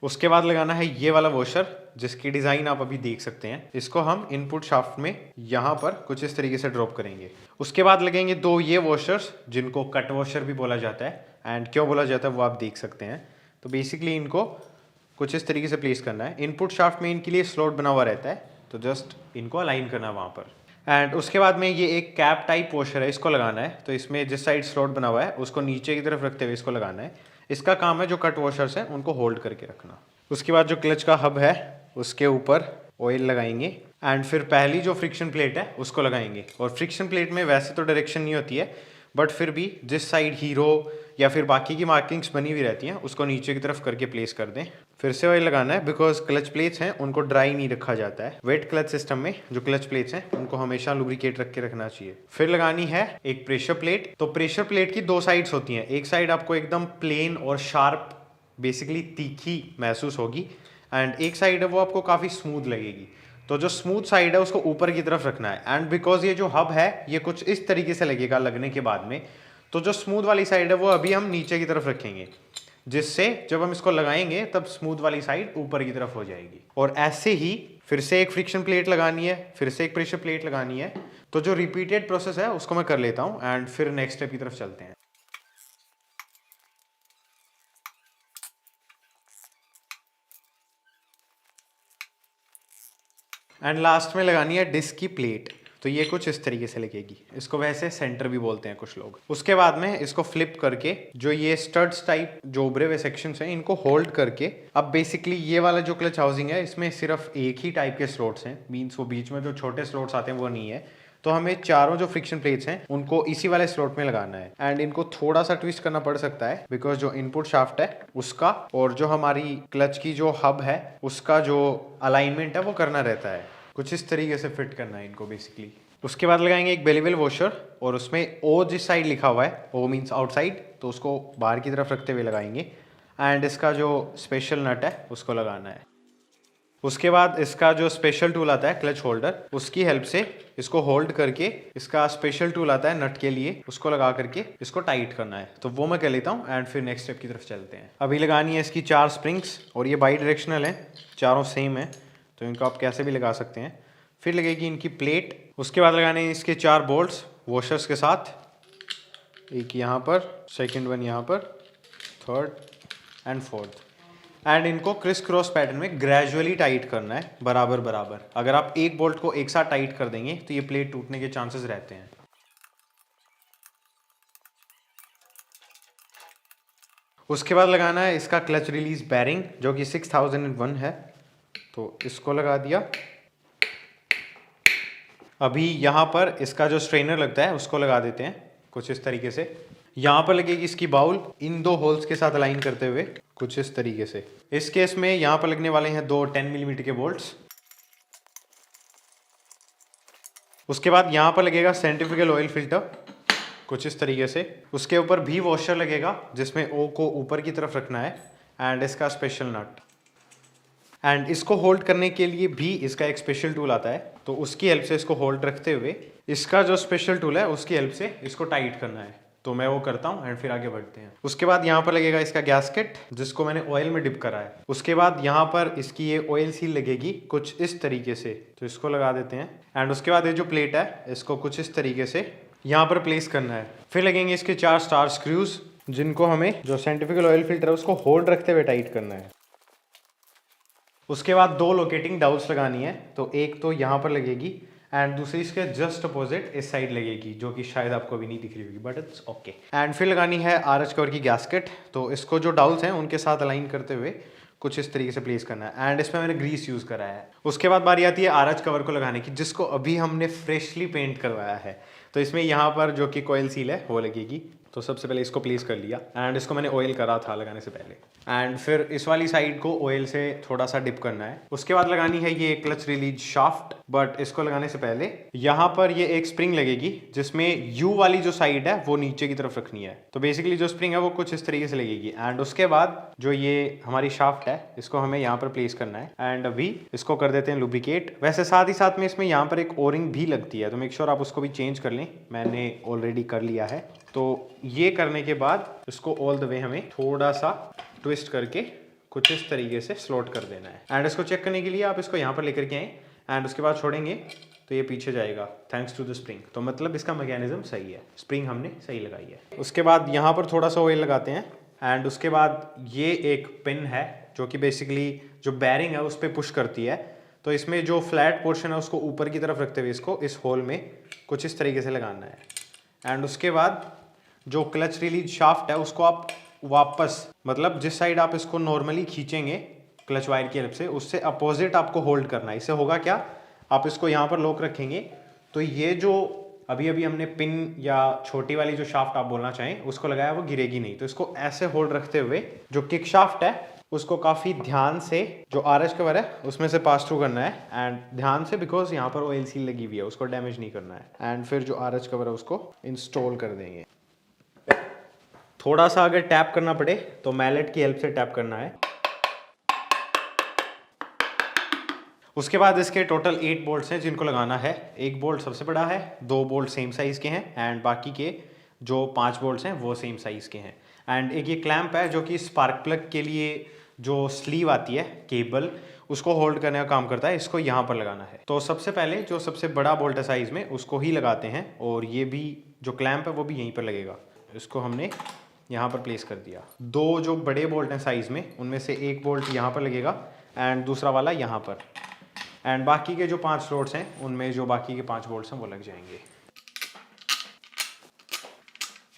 उसके बाद लगाना है ये वाला वॉशर जिसकी डिज़ाइन आप अभी देख सकते हैं। इसको हम इनपुट शाफ्ट में यहाँ पर कुछ इस तरीके से ड्रॉप करेंगे। उसके बाद लगेंगे दो ये वॉशर्स जिनको कट वॉशर भी बोला जाता है। एंड क्यों बोला जाता है वो आप देख सकते हैं। तो बेसिकली इनको कुछ इस तरीके से प्लेस करना है। इनपुट शाफ्ट में इनके लिए स्लॉट बना हुआ रहता है, तो जस्ट इनको अलाइन करना है वहाँ पर। एंड उसके बाद में ये एक कैप टाइप वॉशर है, इसको लगाना है। तो इसमें जिस साइड स्लॉट बना हुआ है उसको नीचे की तरफ रखते हुए इसको लगाना है। इसका काम है जो कट वॉशर्स हैं उनको होल्ड करके रखना। उसके बाद जो क्लच का हब है उसके ऊपर ऑयल लगाएंगे एंड फिर पहली जो फ्रिक्शन प्लेट है उसको लगाएंगे। और फ्रिक्शन प्लेट में वैसे तो डायरेक्शन नहीं होती है, बट फिर भी जिस साइड हीरो या फिर बाकी की मार्किंग्स बनी हुई रहती हैं उसको नीचे की तरफ करके प्लेस कर दें। फिर से ऑयल लगाना है बिकॉज क्लच प्लेट्स हैं उनको ड्राई नहीं रखा जाता है। वेट क्लच सिस्टम में जो क्लच प्लेट्स हैं उनको हमेशा लुब्रिकेट रख के रखना चाहिए। फिर लगानी है एक प्रेशर प्लेट। तो प्रेशर प्लेट की दो साइड्स होती हैं। एक साइड आपको एकदम प्लेन और शार्प बेसिकली तीखी महसूस होगी एंड एक साइड है वो आपको काफ़ी स्मूथ लगेगी। तो जो स्मूथ साइड है उसको ऊपर की तरफ रखना है। एंड बिकॉज ये जो हब है ये कुछ इस तरीके से लगेगा लगने के बाद में, तो जो स्मूथ वाली साइड है वो अभी हम नीचे की तरफ रखेंगे, जिससे जब हम इसको लगाएंगे तब स्मूथ वाली साइड ऊपर की तरफ हो जाएगी। और ऐसे ही फिर से एक फ्रिक्शन प्लेट लगानी है, फिर से एक प्रेशर प्लेट लगानी है। तो जो रिपीटेड प्रोसेस है उसको मैं कर लेता हूँ एंड फिर नेक्स्ट स्टेप की तरफ चलते हैं। एंड लास्ट में लगानी है डिस्क की प्लेट। तो ये कुछ इस तरीके से लगेगी। इसको वैसे सेंटर भी बोलते हैं कुछ लोग। उसके बाद में इसको फ्लिप करके जो ये स्टड्स टाइप जो उभरे हुए सेक्शंस हैं इनको होल्ड करके अब बेसिकली ये वाला जो क्लच हाउसिंग है इसमें सिर्फ एक ही टाइप के स्लॉट्स हैं, मीन्स वो बीच में जो छोटे स्लॉट्स आते हैं वो नहीं है। तो हमें चारों जो फ्रिक्शन प्लेट्स हैं उनको इसी वाले स्लॉट में लगाना है। एंड इनको थोड़ा सा ट्विस्ट करना पड़ सकता है बिकॉज जो इनपुट शाफ्ट है उसका और जो हमारी क्लच की जो हब है उसका जो अलाइनमेंट है वो करना रहता है। कुछ इस तरीके से फिट करना है इनको बेसिकली। उसके बाद लगाएंगे एक बेलीवेल वॉशर और उसमें ओ जिस साइड लिखा हुआ है ओ मीन्स आउटसाइड, तो उसको बाहर की तरफ रखते हुए लगाएंगे। एंड इसका जो स्पेशल नट है उसको लगाना है। उसके बाद इसका जो स्पेशल टूल आता है क्लच होल्डर, उसकी हेल्प से इसको होल्ड करके इसका स्पेशल टूल आता है नट के लिए, उसको लगा करके इसको टाइट करना है। तो वो मैं कर लेता हूँ एंड फिर नेक्स्ट स्टेप की तरफ चलते हैं। अभी लगानी है इसकी 4 स्प्रिंग्स और ये बाई डायरेक्शनल है, चारों सेम है तो इनको आप कैसे भी लगा सकते हैं। फिर लगेगी इनकी प्लेट। उसके बाद लगाने हैं इसके 4 बोल्ट्स वॉशर्स के साथ, एक यहाँ पर, सेकंड वन यहाँ पर, थर्ड एंड फोर्थ। एंड इनको क्रिस क्रॉस पैटर्न में ग्रेजुअली टाइट करना है बराबर बराबर। अगर आप एक बोल्ट को एक साथ टाइट कर देंगे तो ये प्लेट टूटने के चांसेस रहते हैं। उसके बाद लगाना है इसका क्लच रिलीज बैरिंग जो कि 6001 है, तो इसको लगा दिया। अभी यहाँ पर इसका जो स्ट्रेनर लगता है उसको लगा देते हैं कुछ इस तरीके से। यहाँ पर लगेगी इसकी बाउल इन 2 होल्स के साथ अलाइन करते हुए कुछ इस तरीके से। इस केस में यहाँ पर लगने वाले हैं 2 10 मिलीमीटर के बोल्ट्स। उसके बाद यहाँ पर लगेगा सेंट्रीफ्यूगल ऑयल फिल्टर कुछ इस तरीके से। उसके ऊपर भी वॉशर लगेगा जिसमें ओ को ऊपर की तरफ रखना है एंड इसका स्पेशल नट। एंड इसको होल्ड करने के लिए भी इसका एक स्पेशल टूल आता है, तो उसकी हेल्प से इसको होल्ड रखते हुए इसका जो स्पेशल टूल है उसकी हेल्प से इसको टाइट करना है। तो मैं वो करता हूँ एंड फिर आगे बढ़ते हैं। उसके बाद यहाँ पर लगेगा इसका गैस्केट जिसको मैंने ऑयल में डिप करा है। उसके बाद यहाँ पर इसकी ये ऑयल सील लगेगी कुछ इस तरीके से, तो इसको लगा देते हैं। एंड उसके बाद ये जो प्लेट है इसको कुछ इस तरीके से यहाँ पर प्लेस करना है। फिर लगेंगे इसके 4 स्टार स्क्रूज जिनको हमें जो सेंट्रीफ्यूगल ऑयल फिल्टर है उसको होल्ड रखते हुए टाइट करना है। उसके बाद 2 लोकेटिंग डाउल्स लगानी है, तो एक तो यहाँ पर लगेगी एंड दूसरी इसके जस्ट अपोजिट इस साइड लगेगी, जो कि शायद आपको अभी नहीं दिख रही होगी बट इट्स ओके। एंड फिर लगानी है आरएच कवर की गैस्केट, तो इसको जो डाउल्स हैं उनके साथ अलाइन करते हुए कुछ इस तरीके से प्लेस करना है एंड इसमें मैंने ग्रीस यूज़ करा है। उसके बाद बारी आती है आरएच कवर को लगाने की, जिसको अभी हमने फ्रेशली पेंट करवाया है। तो इसमें यहाँ पर जो कि कॉइल सील है वो लगेगी। तो सबसे पहले इसको प्लेस कर लिया एंड इसको मैंने ऑयल करा था लगाने से पहले, एंड फिर इस वाली साइड को ऑयल से थोड़ा सा डिप करना है। उसके बाद लगानी है ये क्लच रिलीज शाफ्ट, बट इसको लगाने से पहले यहाँ पर ये एक स्प्रिंग लगेगी, जिसमें यू वाली जो साइड है वो नीचे की तरफ रखनी है। तो बेसिकली जो स्प्रिंग है वो कुछ इस तरीके से लगेगी एंड उसके बाद जो ये हमारी शाफ्ट है इसको हमें यहाँ पर प्लेस करना है एंड अभी इसको कर देते हैं लुब्रिकेट। वैसे साथ ही साथ में इसमें यहाँ पर एक ओरिंग भी लगती है, तो मेक श्योर आप उसको भी चेंज कर लें, मैंने ऑलरेडी कर लिया है। तो ये करने के बाद इसको ऑल द वे हमें थोड़ा सा ट्विस्ट करके कुछ इस तरीके से स्लॉट कर देना है एंड इसको चेक करने के लिए आप इसको यहाँ पर लेकर के आए एंड उसके बाद छोड़ेंगे तो ये पीछे जाएगा थैंक्स टू द स्प्रिंग। तो मतलब इसका मैकेनिज्म सही है, स्प्रिंग हमने सही लगाई है। उसके बाद यहाँ पर थोड़ा सा ऑयल लगाते हैं एंड उसके बाद ये एक पिन है जो कि बेसिकली जो बैरिंग है उस पर पुश करती है। तो इसमें जो फ्लैट पोर्शन है उसको ऊपर की तरफ रखते हुए इसको इस होल में कुछ इस तरीके से लगाना है एंड उसके बाद जो क्लच रिलीज शाफ्ट है उसको आप वापस, मतलब जिस साइड आप इसको नॉर्मली खींचेंगे क्लच वायर की हेल्प से, उससे अपोजिट आपको होल्ड करना है। इससे होगा क्या, आप इसको यहाँ पर लॉक रखेंगे तो ये जो अभी अभी हमने पिन या छोटी वाली जो शाफ्ट आप बोलना चाहें उसको लगाया वो गिरेगी नहीं। तो इसको ऐसे होल्ड रखते हुए जो किक शाफ्ट है उसको काफ़ी ध्यान से जो आरएच कवर है उसमें से पास थ्रू करना है एंड ध्यान से, बिकॉज यहाँ पर ऑयल सील लगी हुई है, उसको डैमेज नहीं करना है। एंड फिर जो आरएच कवर है उसको इंस्टॉल कर देंगे। थोड़ा सा अगर टैप करना पड़े तो मैलेट की हेल्प से टैप करना है। उसके बाद इसके टोटल 8 बोल्ट्स हैं जिनको लगाना है। एक बोल्ट सबसे बड़ा है, 2 बोल्ट सेम साइज़ के हैं एंड बाकी के जो 5 बोल्ट्स हैं वो सेम साइज़ के हैं। एंड एक ये क्लैंप है जो कि स्पार्क प्लग के लिए जो स्लीव आती है केबल उसको होल्ड करने का काम करता है, इसको यहाँ पर लगाना है। तो सबसे पहले जो सबसे बड़ा बोल्ट है साइज़ में उसको ही लगाते हैं और ये भी जो क्लैंप है वो भी यहीं पर लगेगा। इसको हमने यहाँ पर प्लेस कर दिया। 2 जो बड़े बोल्ट हैं साइज़ में उनमें से एक बोल्ट यहाँ पर लगेगा एंड दूसरा वाला यहाँ पर, एंड बाकी के जो 5 स्लॉट्स हैं उनमें जो बाकी के 5 बोल्ट्स हैं वो लग जाएंगे।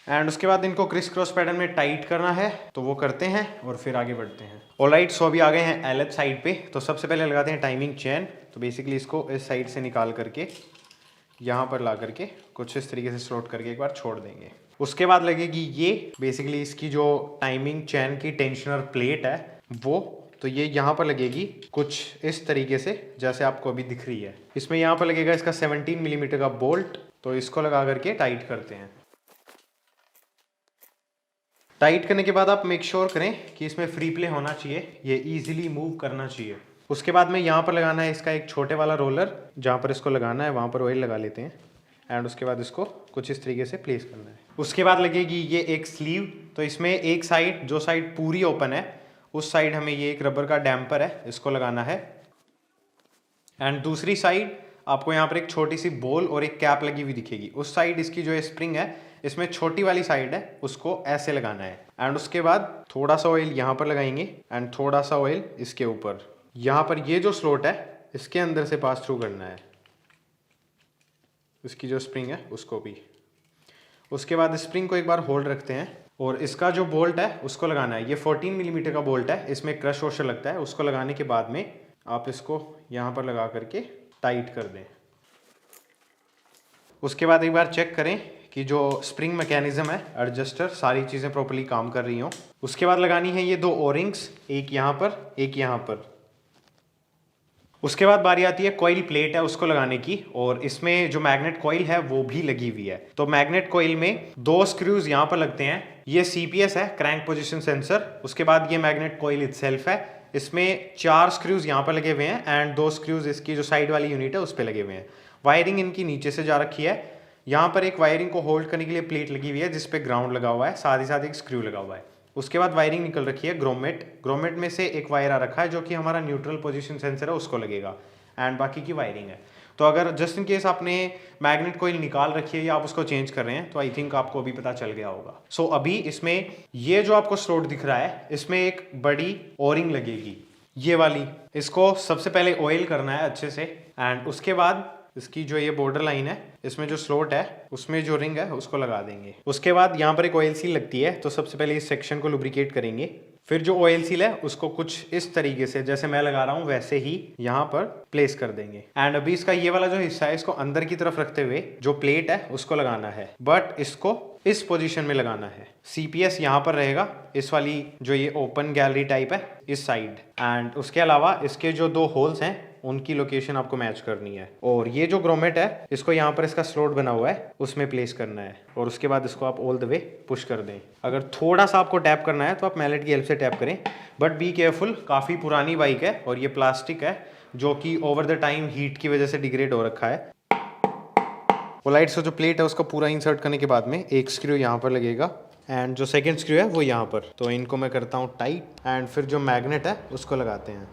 एंड उसके बाद इनको क्रिस क्रॉस पैटर्न में टाइट करना है, तो वो करते हैं और फिर आगे बढ़ते हैं। ऑलराइट, सो अभी आ गए हैं एलएच साइड पे। तो सबसे पहले लगाते हैं टाइमिंग चेन। तो बेसिकली इसको इस साइड से निकाल करके यहाँ पर ला करके कुछ इस तरीके से स्लॉट करके एक बार छोड़ देंगे। उसके बाद लगेगी ये बेसिकली इसकी जो टाइमिंग चेन की टेंशनर प्लेट है वो, तो ये यहाँ पर लगेगी कुछ इस तरीके से जैसे आपको अभी दिख रही है। इसमें यहाँ पर लगेगा इसका 17 मिलीमीटर का बोल्ट, तो इसको लगा करके टाइट करते हैं। टाइट करने के बाद आप मेक श्योर करें कि इसमें फ्री प्ले होना चाहिए, ये इजीली मूव करना चाहिए। उसके बाद में यहाँ पर लगाना है इसका एक छोटे वाला रोलर, जहाँ पर इसको लगाना है वहाँ पर ऑयल लगा लेते हैं एंड उसके बाद इसको कुछ इस तरीके से प्लेस करना है। उसके बाद लगेगी ये एक स्लीव। तो इसमें एक साइड, जो साइड पूरी ओपन है उस साइड हमें ये एक रबर का डैम्पर है इसको लगाना है एंड दूसरी साइड आपको यहाँ पर एक छोटी सी बॉल और एक कैप लगी हुई दिखेगी। उस साइड इसकी जो स्प्रिंग है इसमें छोटी वाली साइड है उसको ऐसे लगाना है एंड उसके बाद थोड़ा सा ऑयल यहाँ पर लगाएंगे एंड थोड़ा सा ऑयल इसके ऊपर। यहाँ पर ये जो स्लॉट है इसके अंदर से पास थ्रू करना है, इसकी जो स्प्रिंग है उसको भी। उसके बाद स्प्रिंग को एक बार होल्ड रखते हैं और इसका जो बोल्ट है उसको लगाना है। ये 14 मिलीमीटर का बोल्ट है, इसमें क्रश वॉशर लगता है। उसको लगाने के बाद में आप इसको यहाँ पर लगा करके टाइट कर दें। उसके बाद एक बार चेक करें कि जो स्प्रिंग मैकेनिज्म है, एडजस्टर, सारी चीज़ें प्रॉपर्ली काम कर रही हों। उसके बाद लगानी है ये 2 ओरिंग्स, एक यहाँ पर एक यहाँ पर। उसके बाद बारी आती है कॉइल प्लेट है उसको लगाने की, और इसमें जो मैग्नेट कॉइल है वो भी लगी हुई है। तो मैग्नेट कॉइल में 2 स्क्रूज यहाँ पर लगते हैं। ये CPS है, क्रैंक पोजीशन सेंसर। उसके बाद ये मैग्नेट कॉइल इटसेल्फ है, इसमें 4 स्क्रूज यहाँ पर लगे हुए हैं एंड 2 स्क्रूज इसकी जो साइड वाली यूनिट है उस पर लगे हुए हैं। वायरिंग इनकी नीचे से जा रखी है। यहाँ पर एक वायरिंग को होल्ड करने के लिए प्लेट लगी हुई है जिसपे ग्राउंड लगा हुआ है, साथ ही साथ एक स्क्रू लगा हुआ है। उसके बाद वायरिंग निकल रखी है ग्रोमेट में से एक वायर आ रखा है जो कि हमारा न्यूट्रल पोजीशन सेंसर है उसको लगेगा एंड बाकी की वायरिंग है। तो अगर जस्ट इन केस आपने मैग्नेट कोईल निकाल रखी है या आप उसको चेंज कर रहे हैं तो आई थिंक आपको अभी पता चल गया होगा। सो अभी इसमें ये जो आपको स्लॉट दिख रहा है इसमें एक बड़ी ओरिंग लगेगी, ये वाली। इसको सबसे पहले ऑयल करना है अच्छे से, एंड उसके बाद इसकी जो ये बॉर्डर लाइन है इसमें जो स्लॉट है उसमें जो रिंग है उसको लगा देंगे। उसके बाद यहाँ पर एक ऑयल सील लगती है, तो सबसे पहले इस सेक्शन को लुब्रिकेट करेंगे। फिर जो ऑयल सील है उसको कुछ इस तरीके से जैसे मैं लगा रहा हूँ वैसे ही यहाँ पर प्लेस कर देंगे। एंड अभी इसका ये वाला जो हिस्सा है इसको अंदर की तरफ रखते हुए जो प्लेट है उसको लगाना है, बट इसको इस पोजीशन में लगाना है। सीपीएस यहाँ पर रहेगा, इस वाली जो ये ओपन गैलरी टाइप है इस साइड, एंड उसके अलावा इसके जो 2 होल्स हैं उनकी लोकेशन आपको मैच करनी है। और ये जो ग्रोमेट है इसको यहाँ पर इसका स्लॉट बना हुआ है उसमें प्लेस करना है, और उसके बाद इसको आप ऑल द वे पुश कर दें। अगर थोड़ा सा आपको टैप करना है तो आप मैलेट की हेल्प से टैप करें, बट बी केयरफुल, काफ़ी पुरानी बाइक है और ये प्लास्टिक है जो कि ओवर द टाइम हीट की वजह से डिग्रेड हो रखा है। वो लाइट से जो प्लेट है उसको पूरा इंसर्ट करने के बाद में एक स्क्रू यहाँ पर लगेगा, एंड जो सेकेंड स्क्रू है वो यहाँ पर। तो इनको मैं करता हूँ टाइट, एंड फिर जो मैग्नेट है उसको लगाते हैं।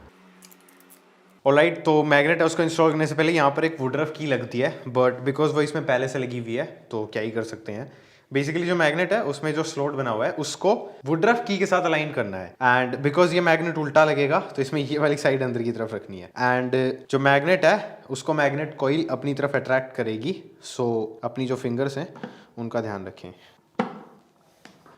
ऑलराइट, तो मैग्नेट है उसको इंस्टॉल करने से पहले यहाँ पर एक वुडरफ की लगती है, बट बिकॉज वो इसमें पहले से लगी हुई है तो क्या ही कर सकते हैं। बेसिकली जो मैग्नेट है उसमें जो स्लॉट बना हुआ है उसको वुडरफ की के साथ अलाइन करना है, एंड बिकॉज ये मैग्नेट उल्टा लगेगा तो इसमें ये वाली साइड अंदर की तरफ रखनी है। एंड जो मैग्नेट है उसको मैग्नेट कॉइल अपनी तरफ अट्रैक्ट करेगी, सो अपनी जो फिंगर्स हैं उनका ध्यान रखें।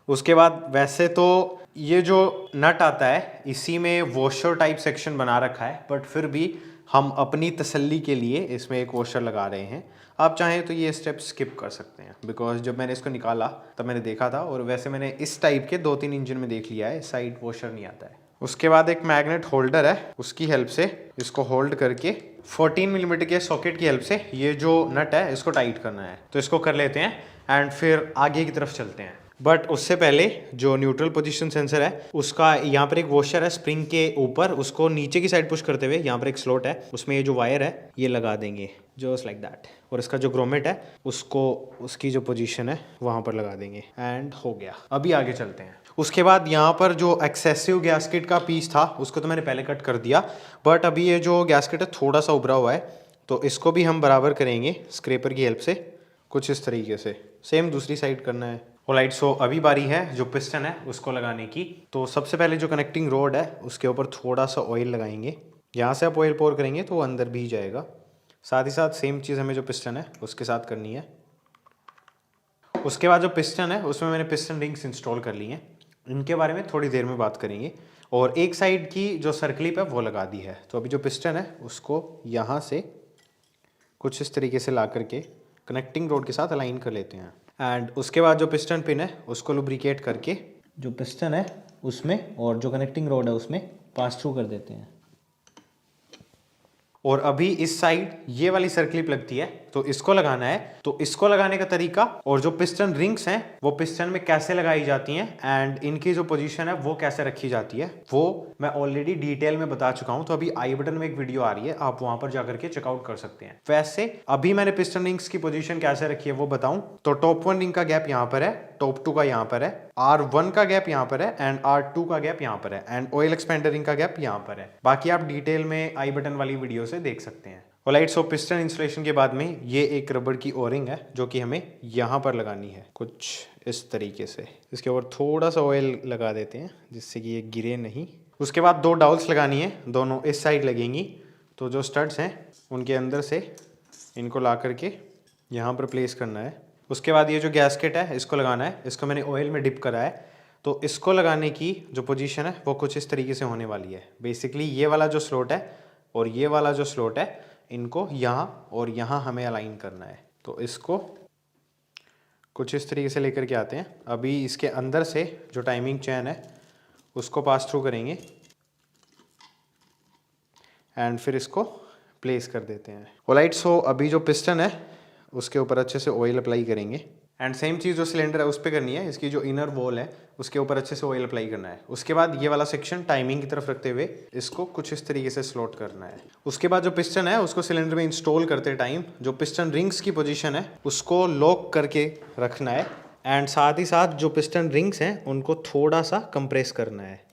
उसके बाद वैसे तो ये जो नट आता है इसी में वॉशर टाइप सेक्शन बना रखा है, बट फिर भी हम अपनी तसल्ली के लिए इसमें एक वॉशर लगा रहे हैं। आप चाहें तो ये स्टेप स्किप कर सकते हैं, बिकॉज जब मैंने इसको निकाला तब मैंने देखा था, और वैसे मैंने इस टाइप के 2-3 इंजन में देख लिया है साइड वॉशर नहीं आता है। उसके बाद एक मैग्नेट होल्डर है, उसकी हेल्प से इसको होल्ड करके 14 मिलीमीटर के सॉकेट की हेल्प से ये जो नट है इसको टाइट करना है। तो इसको कर लेते हैं एंड फिर आगे की तरफ चलते हैं। बट उससे पहले जो न्यूट्रल पोजीशन सेंसर है उसका यहाँ पर एक वॉशर है स्प्रिंग के ऊपर, उसको नीचे की साइड पुश करते हुए यहाँ पर एक स्लॉट है उसमें ये जो वायर है ये लगा देंगे जस्ट लाइक दैट, और इसका जो ग्रोमेट है उसको उसकी जो पोजीशन है वहाँ पर लगा देंगे, एंड हो गया। अभी आगे चलते हैं। उसके बाद यहाँ पर जो एक्सेसिव गैस्केट का पीस था उसको तो मैंने पहले कट कर दिया, बट अभी ये जो गैस्केट है थोड़ा सा उभरा हुआ है, तो इसको भी हम बराबर करेंगे स्क्रैपर की हेल्प से, कुछ इस तरीके से। सेम दूसरी साइड करना है। ऑलराइट, सो अभी बारी है जो पिस्टन है उसको लगाने की। तो सबसे पहले जो कनेक्टिंग रोड है उसके ऊपर थोड़ा सा ऑयल लगाएंगे। यहाँ से आप ऑयल पोर करेंगे तो वो अंदर भी जाएगा। साथ ही साथ सेम चीज़ हमें जो पिस्टन है उसके साथ करनी है। उसके बाद जो पिस्टन है उसमें मैंने पिस्टन रिंग्स इंस्टॉल कर ली हैं, इनके बारे में थोड़ी देर में बात करेंगे। और एक साइड की जो सर्कलिप है वो लगा दी है। तो अभी जो पिस्टन है उसको यहाँ से कुछ इस तरीके से ला करके कनेक्टिंग रोड के साथ अलाइन कर लेते हैं, एंड उसके बाद जो पिस्टन पिन है उसको लुब्रिकेट करके जो पिस्टन है उसमें और जो कनेक्टिंग रोड है उसमें पास थ्रू कर देते हैं। और अभी इस साइड ये वाली सर्कलिप लगती है तो इसको लगाना है। तो इसको लगाने का तरीका और जो पिस्टन रिंग्स हैं वो पिस्टन में कैसे लगाई जाती हैं एंड इनकी जो पोजीशन है वो कैसे रखी जाती है वो मैं ऑलरेडी डिटेल में बता चुका हूं। तो अभी आई बटन में एक वीडियो आ रही है, आप वहां पर जाकर के चेकआउट कर सकते हैं। वैसे अभी मैंने पिस्टन रिंग्स की पोजीशन कैसे रखी है वो बताऊं तो टॉप 1 रिंग का गैप यहाँ पर है, टॉप 2 का यहाँ पर है, R1 का गैप यहाँ पर है एंड R2 का गैप यहाँ पर है, एंड ऑयल एक्सपेंडर रिंग का गैप यहाँ पर है। बाकी आप डिटेल में आई बटन वाली वीडियो से देख सकते हैं। ऑलराइट, सो पिस्टन इंस्टॉलेशन के बाद में ये एक रबड़ की ओरिंग है जो कि हमें यहाँ पर लगानी है कुछ इस तरीके से। इसके ऊपर थोड़ा सा ऑयल लगा देते हैं जिससे कि ये गिरे नहीं। उसके बाद 2 डाउल्स लगानी है, दोनों इस साइड लगेंगी। तो जो स्टड्स हैं उनके अंदर से इनको ला करके यहाँ पर प्लेस करना है। उसके बाद ये जो गैस्केट है इसको लगाना है, इसको मैंने ऑयल में डिप करा है। तो इसको लगाने की जो पोजीशन है वो कुछ इस तरीके से होने वाली है। बेसिकली ये वाला जो स्लॉट है और ये वाला जो स्लॉट है इनको यहाँ और यहाँ हमें अलाइन करना है। तो इसको कुछ इस तरीके से लेकर के आते हैं। अभी इसके अंदर से जो टाइमिंग चैन है उसको पास थ्रू करेंगे एंड फिर इसको प्लेस कर देते हैं। ऑलराइट, सो अभी जो पिस्टन है उसके ऊपर अच्छे से ऑयल अप्लाई करेंगे एंड सेम चीज़ जो सिलेंडर है उस पर करनी है। इसकी जो इनर वॉल है उसके ऊपर अच्छे से ऑयल अप्लाई करना है। उसके बाद ये वाला सेक्शन टाइमिंग की तरफ रखते हुए इसको कुछ इस तरीके से स्लॉट करना है। उसके बाद जो पिस्टन है उसको सिलेंडर में इंस्टॉल करते टाइम जो पिस्टन रिंग्स की पोजीशन है उसको लॉक करके रखना है एंड साथ ही साथ जो पिस्टन रिंग्स हैं उनको थोड़ा सा कंप्रेस करना है।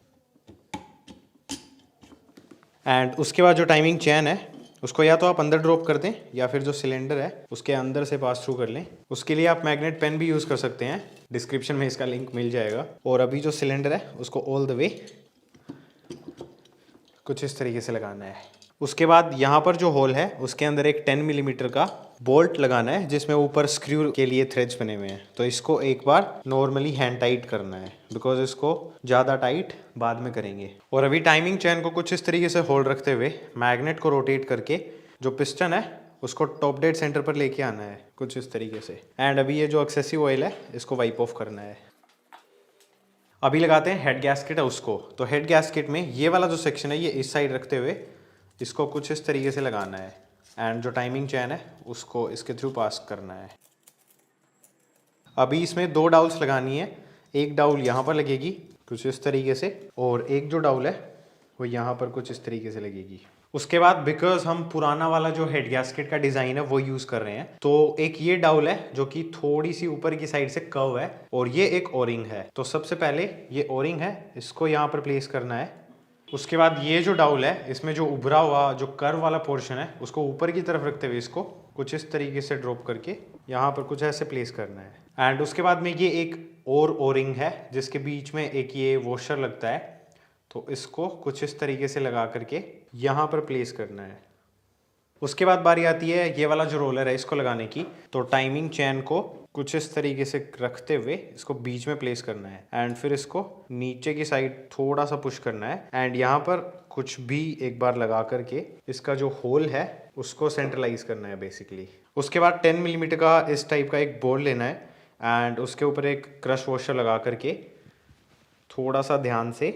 एंड उसके बाद जो टाइमिंग चैन है उसको या तो आप अंदर ड्रॉप कर दें या फिर जो सिलेंडर है उसके अंदर से पास थ्रू कर लें। उसके लिए आप मैग्नेट पेन भी यूज़ कर सकते हैं, डिस्क्रिप्शन में इसका लिंक मिल जाएगा। और अभी जो सिलेंडर है उसको ऑल द वे कुछ इस तरीके से लगाना है। उसके बाद यहाँ पर जो होल है उसके अंदर एक 10 मिलीमीटर का बोल्ट लगाना है जिसमें ऊपर स्क्रू के लिए थ्रेड्स बने हुए हैं। तो इसको एक बार नॉर्मली हैंड टाइट करना है, बिकॉज इसको ज़्यादा टाइट बाद में करेंगे। और अभी टाइमिंग चेन को कुछ इस तरीके से होल्ड रखते हुए मैग्नेट को रोटेट करके जो पिस्टन है उसको टॉप डेड सेंटर पर लेके आना है कुछ इस तरीके से। एंड अभी ये जो एक्सेसिव ऑयल है इसको वाइप ऑफ करना है। अभी लगाते हैं हेड गैस्केट है उसको। तो हेड गैस्केट में ये वाला जो सेक्शन है ये इस साइड रखते हुए इसको कुछ इस तरीके से लगाना है। एंड जो टाइमिंग चैन है उसको इसके थ्रू पास करना है। अभी इसमें 2 डाउल्स लगानी है। एक डाउल यहाँ पर लगेगी कुछ इस तरीके से, और एक जो डाउल है वो यहाँ पर कुछ इस तरीके से लगेगी। उसके बाद बिकॉज हम पुराना वाला जो हेड गैस्केट का डिज़ाइन है वो यूज़ कर रहे हैं, तो एक ये डाउल है जो कि थोड़ी सी ऊपर की साइड से कर्व है, और ये एक ओरिंग है। तो सबसे पहले ये ओरिंग है इसको यहाँ पर प्लेस करना है। उसके बाद ये जो डाउल है इसमें जो उभरा हुआ जो कर्व वाला पोर्शन है उसको ऊपर की तरफ रखते हुए इसको कुछ इस तरीके से ड्रॉप करके यहाँ पर कुछ ऐसे प्लेस करना है। एंड उसके बाद में ये एक और ओरिंग है जिसके बीच में एक ये वॉशर लगता है, तो इसको कुछ इस तरीके से लगा करके यहाँ पर प्लेस करना है। उसके बाद बारी आती है ये वाला जो रोलर है इसको लगाने की। तो टाइमिंग चेन को कुछ इस तरीके से रखते हुए इसको बीच में प्लेस करना है, एंड फिर इसको नीचे की साइड थोड़ा सा पुश करना है, एंड यहाँ पर कुछ भी एक बार लगा करके इसका जो होल है उसको सेंट्रलाइज करना है बेसिकली। उसके बाद 10 मिलीमीटर का इस टाइप का एक बोर्ड लेना है, एंड उसके ऊपर एक क्रश वॉशर लगा करके थोड़ा सा ध्यान से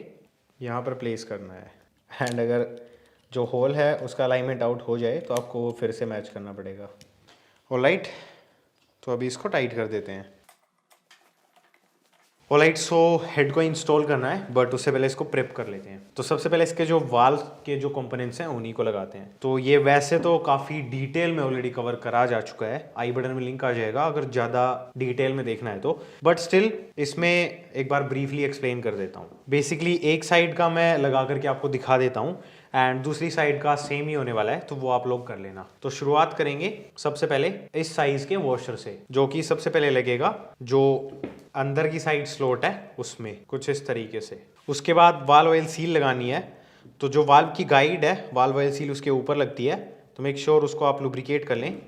यहाँ पर प्लेस करना है। एंड अगर जो होल है उसका अलाइनमेंट आउट हो जाए तो आपको वो फिर से मैच करना पड़ेगा। ऑलराइट, तो अभी इसको टाइट कर देते हैं। ऑलराइट, सो हेड को इंस्टॉल करना है, बट उससे पहले इसको प्रेप कर लेते हैं। तो सबसे पहले इसके जो वाल्व के जो कंपोनेंट्स हैं उन्हीं को लगाते हैं। तो ये वैसे तो काफ़ी डिटेल में ऑलरेडी कवर करा जा चुका है, आई बटन में लिंक आ जाएगा अगर ज़्यादा डिटेल में देखना है तो, बट स्टिल इसमें एक बार ब्रीफली एक्सप्लेन कर देता हूँ। बेसिकली एक साइड का मैं लगा करके आपको दिखा देता हूँ, एंड दूसरी साइड का सेम ही होने वाला है, तो वो आप लोग कर लेना। तो शुरुआत करेंगे सबसे पहले इस साइज के वॉशर से, जो कि सबसे पहले लगेगा जो अंदर की साइड स्लॉट है उसमें कुछ इस तरीके से। उसके बाद वाल्व ऑयल सील लगानी है। तो जो वाल्व की गाइड है वाल्व ऑयल सील उसके ऊपर लगती है, तो मेक श्योर उसको आप लुब्रिकेट कर लें।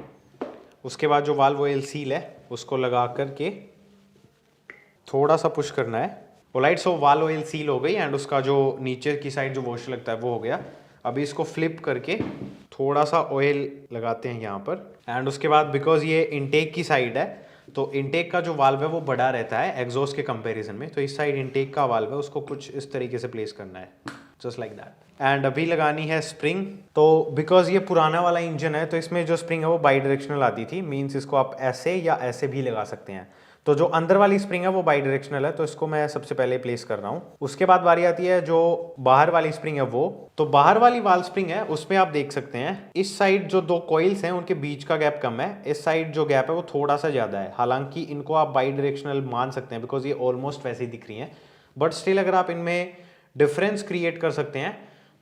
उसके बाद जो वाल्व ऑयल सील है उसको लगा करके थोड़ा सा पुश करना है। ऑलराइट, सो वाल्व ऑयल सील हो गई, एंड उसका जो नीचे की साइड जो वॉशर लगता है वो हो गया। अभी इसको फ्लिप करके थोड़ा सा ऑयल लगाते हैं यहाँ पर, एंड उसके बाद बिकॉज ये इनटेक की साइड है तो इनटेक का जो वाल्व है वो बड़ा रहता है एग्जॉस्ट के कंपैरिजन में, तो इस साइड इनटेक का वाल्व है उसको कुछ इस तरीके से प्लेस करना है, जस्ट लाइक दैट। एंड अभी लगानी है स्प्रिंग। तो बिकॉज ये पुराना वाला इंजन है तो इसमें जो स्प्रिंग है वो बाई डायरेक्शनल आती थी, मीन्स इसको आप ऐसे या ऐसे भी लगा सकते हैं। तो जो अंदर वाली स्प्रिंग है वो बाई डायरेक्शनल है, तो इसको मैं सबसे पहले प्लेस कर रहा हूँ। उसके बाद बारी आती है जो बाहर वाली स्प्रिंग है वो, तो बाहर वाली वाल स्प्रिंग है उसमें आप देख सकते हैं इस साइड जो 2 कॉइल्स हैं उनके बीच का गैप कम है, इस साइड जो गैप है वो थोड़ा सा ज़्यादा है। हालांकि इनको आप बाई डायरेक्शनल मान सकते हैं बिकॉज ये ऑलमोस्ट वैसे ही दिख रही हैं, बट स्टिल अगर आप इनमें डिफरेंस क्रिएट कर सकते हैं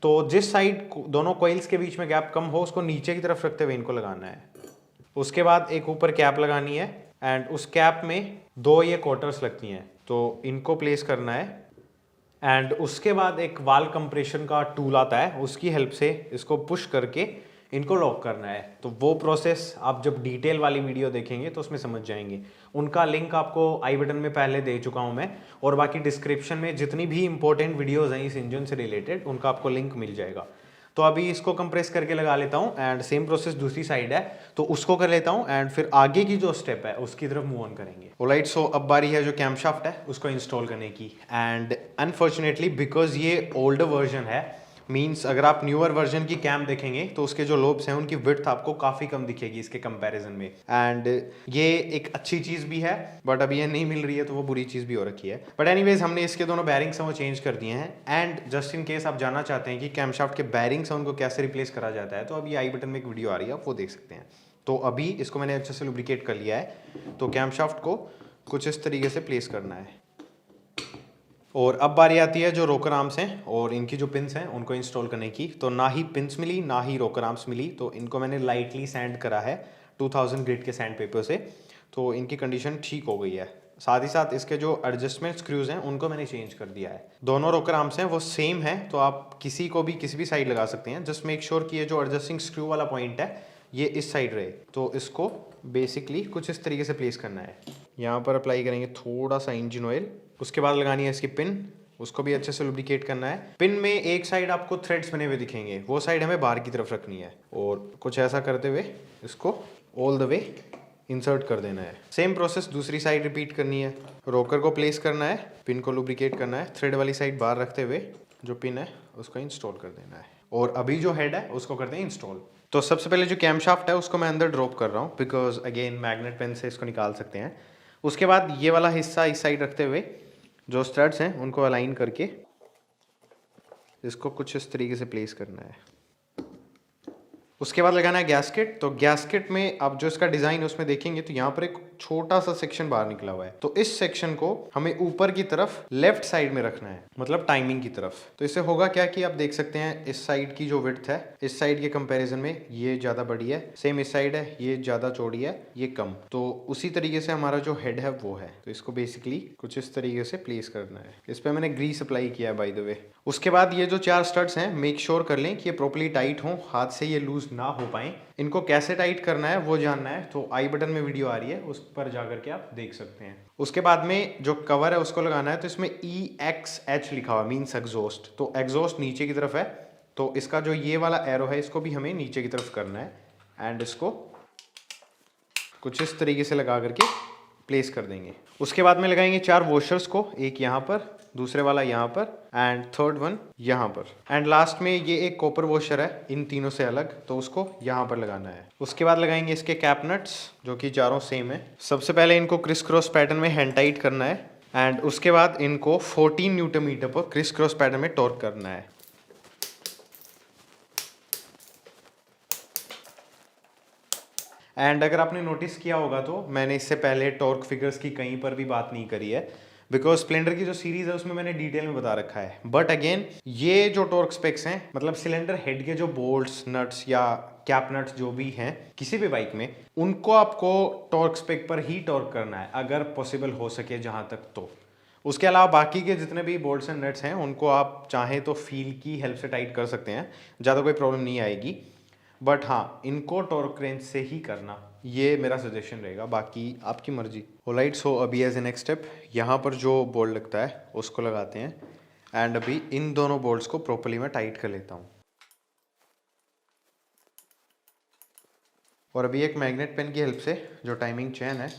तो जिस साइड दोनों कॉइल्स के बीच में गैप कम हो उसको नीचे की तरफ रखते हुए इनको लगाना है। उसके बाद एक ऊपर कैप लगानी है, एंड उस कैप में 2 ये क्वार्टर्स लगती हैं तो इनको प्लेस करना है। एंड उसके बाद एक वाल कंप्रेशन का टूल आता है, उसकी हेल्प से इसको पुश करके इनको लॉक करना है। तो वो प्रोसेस आप जब डिटेल वाली वीडियो देखेंगे तो उसमें समझ जाएंगे। उनका लिंक आपको आई बटन में पहले दे चुका हूं मैं, और बाकी डिस्क्रिप्शन में जितनी भी इंपॉर्टेंट वीडियोस हैं इस इंजन से रिलेटेड उनका आपको लिंक मिल जाएगा। तो अभी इसको कंप्रेस करके लगा लेता हूँ, एंड सेम प्रोसेस दूसरी साइड है तो उसको कर लेता हूँ, एंड फिर आगे की जो स्टेप है उसकी तरफ मूव ऑन करेंगे। ऑलराइट, सो अब बारी है जो कैमशाफ्ट है उसको इंस्टॉल करने की। एंड अनफॉर्चुनेटली बिकॉज ये ओल्डर वर्जन है, मीन्स अगर आप न्यूअर वर्जन की कैम देखेंगे तो उसके जो लोब्स हैं उनकी विड्थ आपको काफ़ी कम दिखेगी इसके कंपैरिजन में। एंड ये एक अच्छी चीज़ भी है, बट अभी ये नहीं मिल रही है तो वो बुरी चीज़ भी हो रखी है। बट एनीवेज हमने इसके दोनों बैरिंग्स हैं वो चेंज कर दिए हैं, एंड जस्ट इन केस आप जानना चाहते हैं कि कैमशाफ्ट के बैरिंग्स हैं उनको कैसे रिप्लेस करा जाता है तो अभी आई बटन में एक वीडियो आ रही है, आप वो देख सकते हैं। तो अभी इसको मैंने अच्छे से लुब्रिकेट कर लिया है, तो कैमशाफ्ट को कुछ इस तरीके से प्लेस करना है। और अब बारी आती है जो रोकर आर्म्स हैं और इनकी जो पिन्स हैं उनको इंस्टॉल करने की। तो ना ही पिन्स मिली ना ही रोकर आर्म्स मिली, तो इनको मैंने लाइटली सैंड करा है 2000 ग्रेड के सैंड पेपर से, तो इनकी कंडीशन ठीक हो गई है। साथ ही साथ इसके जो एडजस्टमेंट स्क्रूज हैं उनको मैंने चेंज कर दिया है। दोनों रोकर आर्म्स हैं वो सेम है, तो आप किसी को भी किसी भी साइड लगा सकते हैं। जस्ट मेक श्योर कि ये जो एडजस्टिंग स्क्रू वाला पॉइंट है ये इस साइड रहे। तो इसको बेसिकली कुछ इस तरीके से प्लेस करना है। यहाँ पर अप्लाई करेंगे थोड़ा सा इंजन ऑयल, उसके बाद लगानी है इसकी पिन, उसको भी अच्छे से लुब्रिकेट करना है। पिन में एक साइड आपको थ्रेड्स बने हुए दिखेंगे, वो साइड हमें बाहर की तरफ रखनी है और कुछ ऐसा करते हुए इसको ऑल द वे इंसर्ट कर देना है। सेम प्रोसेस दूसरी साइड रिपीट करनी है। रोकर को प्लेस करना है, पिन को लुब्रिकेट करना है, थ्रेड वाली साइड बाहर रखते हुए जो पिन है उसको इंस्टॉल कर देना है। और अभी जो हेड है उसको करते हैं इंस्टॉल। तो सबसे पहले जो कैम शाफ्ट है उसको मैं अंदर ड्रॉप कर रहा हूँ, बिकॉज अगेन मैग्नेट पेन से इसको निकाल सकते हैं। उसके बाद ये वाला हिस्सा इस साइड रखते हुए जो स्टड्स हैं उनको अलाइन करके इसको कुछ इस तरीके से प्लेस करना है। उसके बाद लगाना है गैस्केट। तो गैस्केट में आप जो इसका डिज़ाइन है उसमें देखेंगे तो यहाँ पर एक छोटा सा सेक्शन बाहर निकला हुआ है, तो इस सेक्शन को हमें ऊपर की तरफ लेफ्ट साइड में रखना है, मतलब टाइमिंग की तरफ। तो इससे होगा क्या कि आप देख सकते हैं इस साइड की जो विड्थ है इस साइड के कंपैरिजन में ये ज़्यादा बड़ी है, सेम इस साइड है ये ज़्यादा चौड़ी है ये कम। तो उसी तरीके से हमारा जो हेड है वो है, तो इसको बेसिकली कुछ इस तरीके से प्लेस करना है। इस पर मैंने ग्रीस अप्लाई किया है बाय द वे। उसके बाद ये जो 4 स्टड्स हैं मेक श्योर कर लें कि ये प्रॉपर्ली टाइट हों, हाथ से ये लूज ना हो पाए। इनको कैसे टाइट करना है वो जानना है तो आई बटन में वीडियो आ रही है, उस पर जाकर के आप देख सकते हैं। उसके बाद में जो कवर है उसको लगाना है, तो इसमें EXH लिखा हुआ मीन्स एग्जॉस्ट। तो एग्जॉस्ट नीचे की तरफ है, तो इसका जो ये वाला एरो है इसको भी हमें नीचे की तरफ करना है एंड इसको कुछ इस तरीके से लगा करके प्लेस कर देंगे। उसके बाद में लगाएंगे 4 वॉशर्स को, एक यहाँ पर, दूसरे वाला यहाँ पर एंड थर्ड वन यहाँ पर। एंड लास्ट में ये एक कॉपर वॉशर है इन तीनों से अलग, तो उसको यहाँ पर लगाना है। उसके बाद लगाएंगे इसके कैप नट्स जो कि चारों सेम है। सबसे पहले इनको क्रिस क्रॉस पैटर्न में हैंड टाइट करना है एंड उसके बाद इनको 14 न्यूटन मीटर पर क्रिस क्रॉस पैटर्न में टॉर्क करना है। एंड अगर आपने नोटिस किया होगा तो मैंने इससे पहले टॉर्क फिगर्स की कहीं पर भी बात नहीं करी है, बिकॉज स्प्लेंडर की जो सीरीज है उसमें मैंने डिटेल में बता रखा है। बट अगेन ये जो टॉर्क स्पेक्स हैं, मतलब सिलेंडर हेड के जो बोल्ट्स नट्स या कैप नट्स जो भी हैं किसी भी बाइक में, उनको आपको टॉर्क स्पेक पर ही टॉर्क करना है अगर पॉसिबल हो सके जहाँ तक। तो उसके अलावा बाकी के जितने भी बोल्ट्स एंड नट्स हैं उनको आप चाहें तो फील की हेल्प से टाइट कर सकते हैं, ज़्यादा कोई प्रॉब्लम नहीं आएगी। बट हाँ, इनको टॉर्क रेंज से ही करना, ये मेरा सजेशन रहेगा, बाकी आपकी मर्जी। ऑलराइट, सो अभी एज ए नेक्स्ट स्टेप यहाँ पर जो बोल्ट लगता है उसको लगाते हैं एंड अभी इन दोनों बोल्ट्स को प्रॉपर्ली मैं टाइट कर लेता हूँ। और अभी एक मैग्नेट पेन की हेल्प से जो टाइमिंग चेन है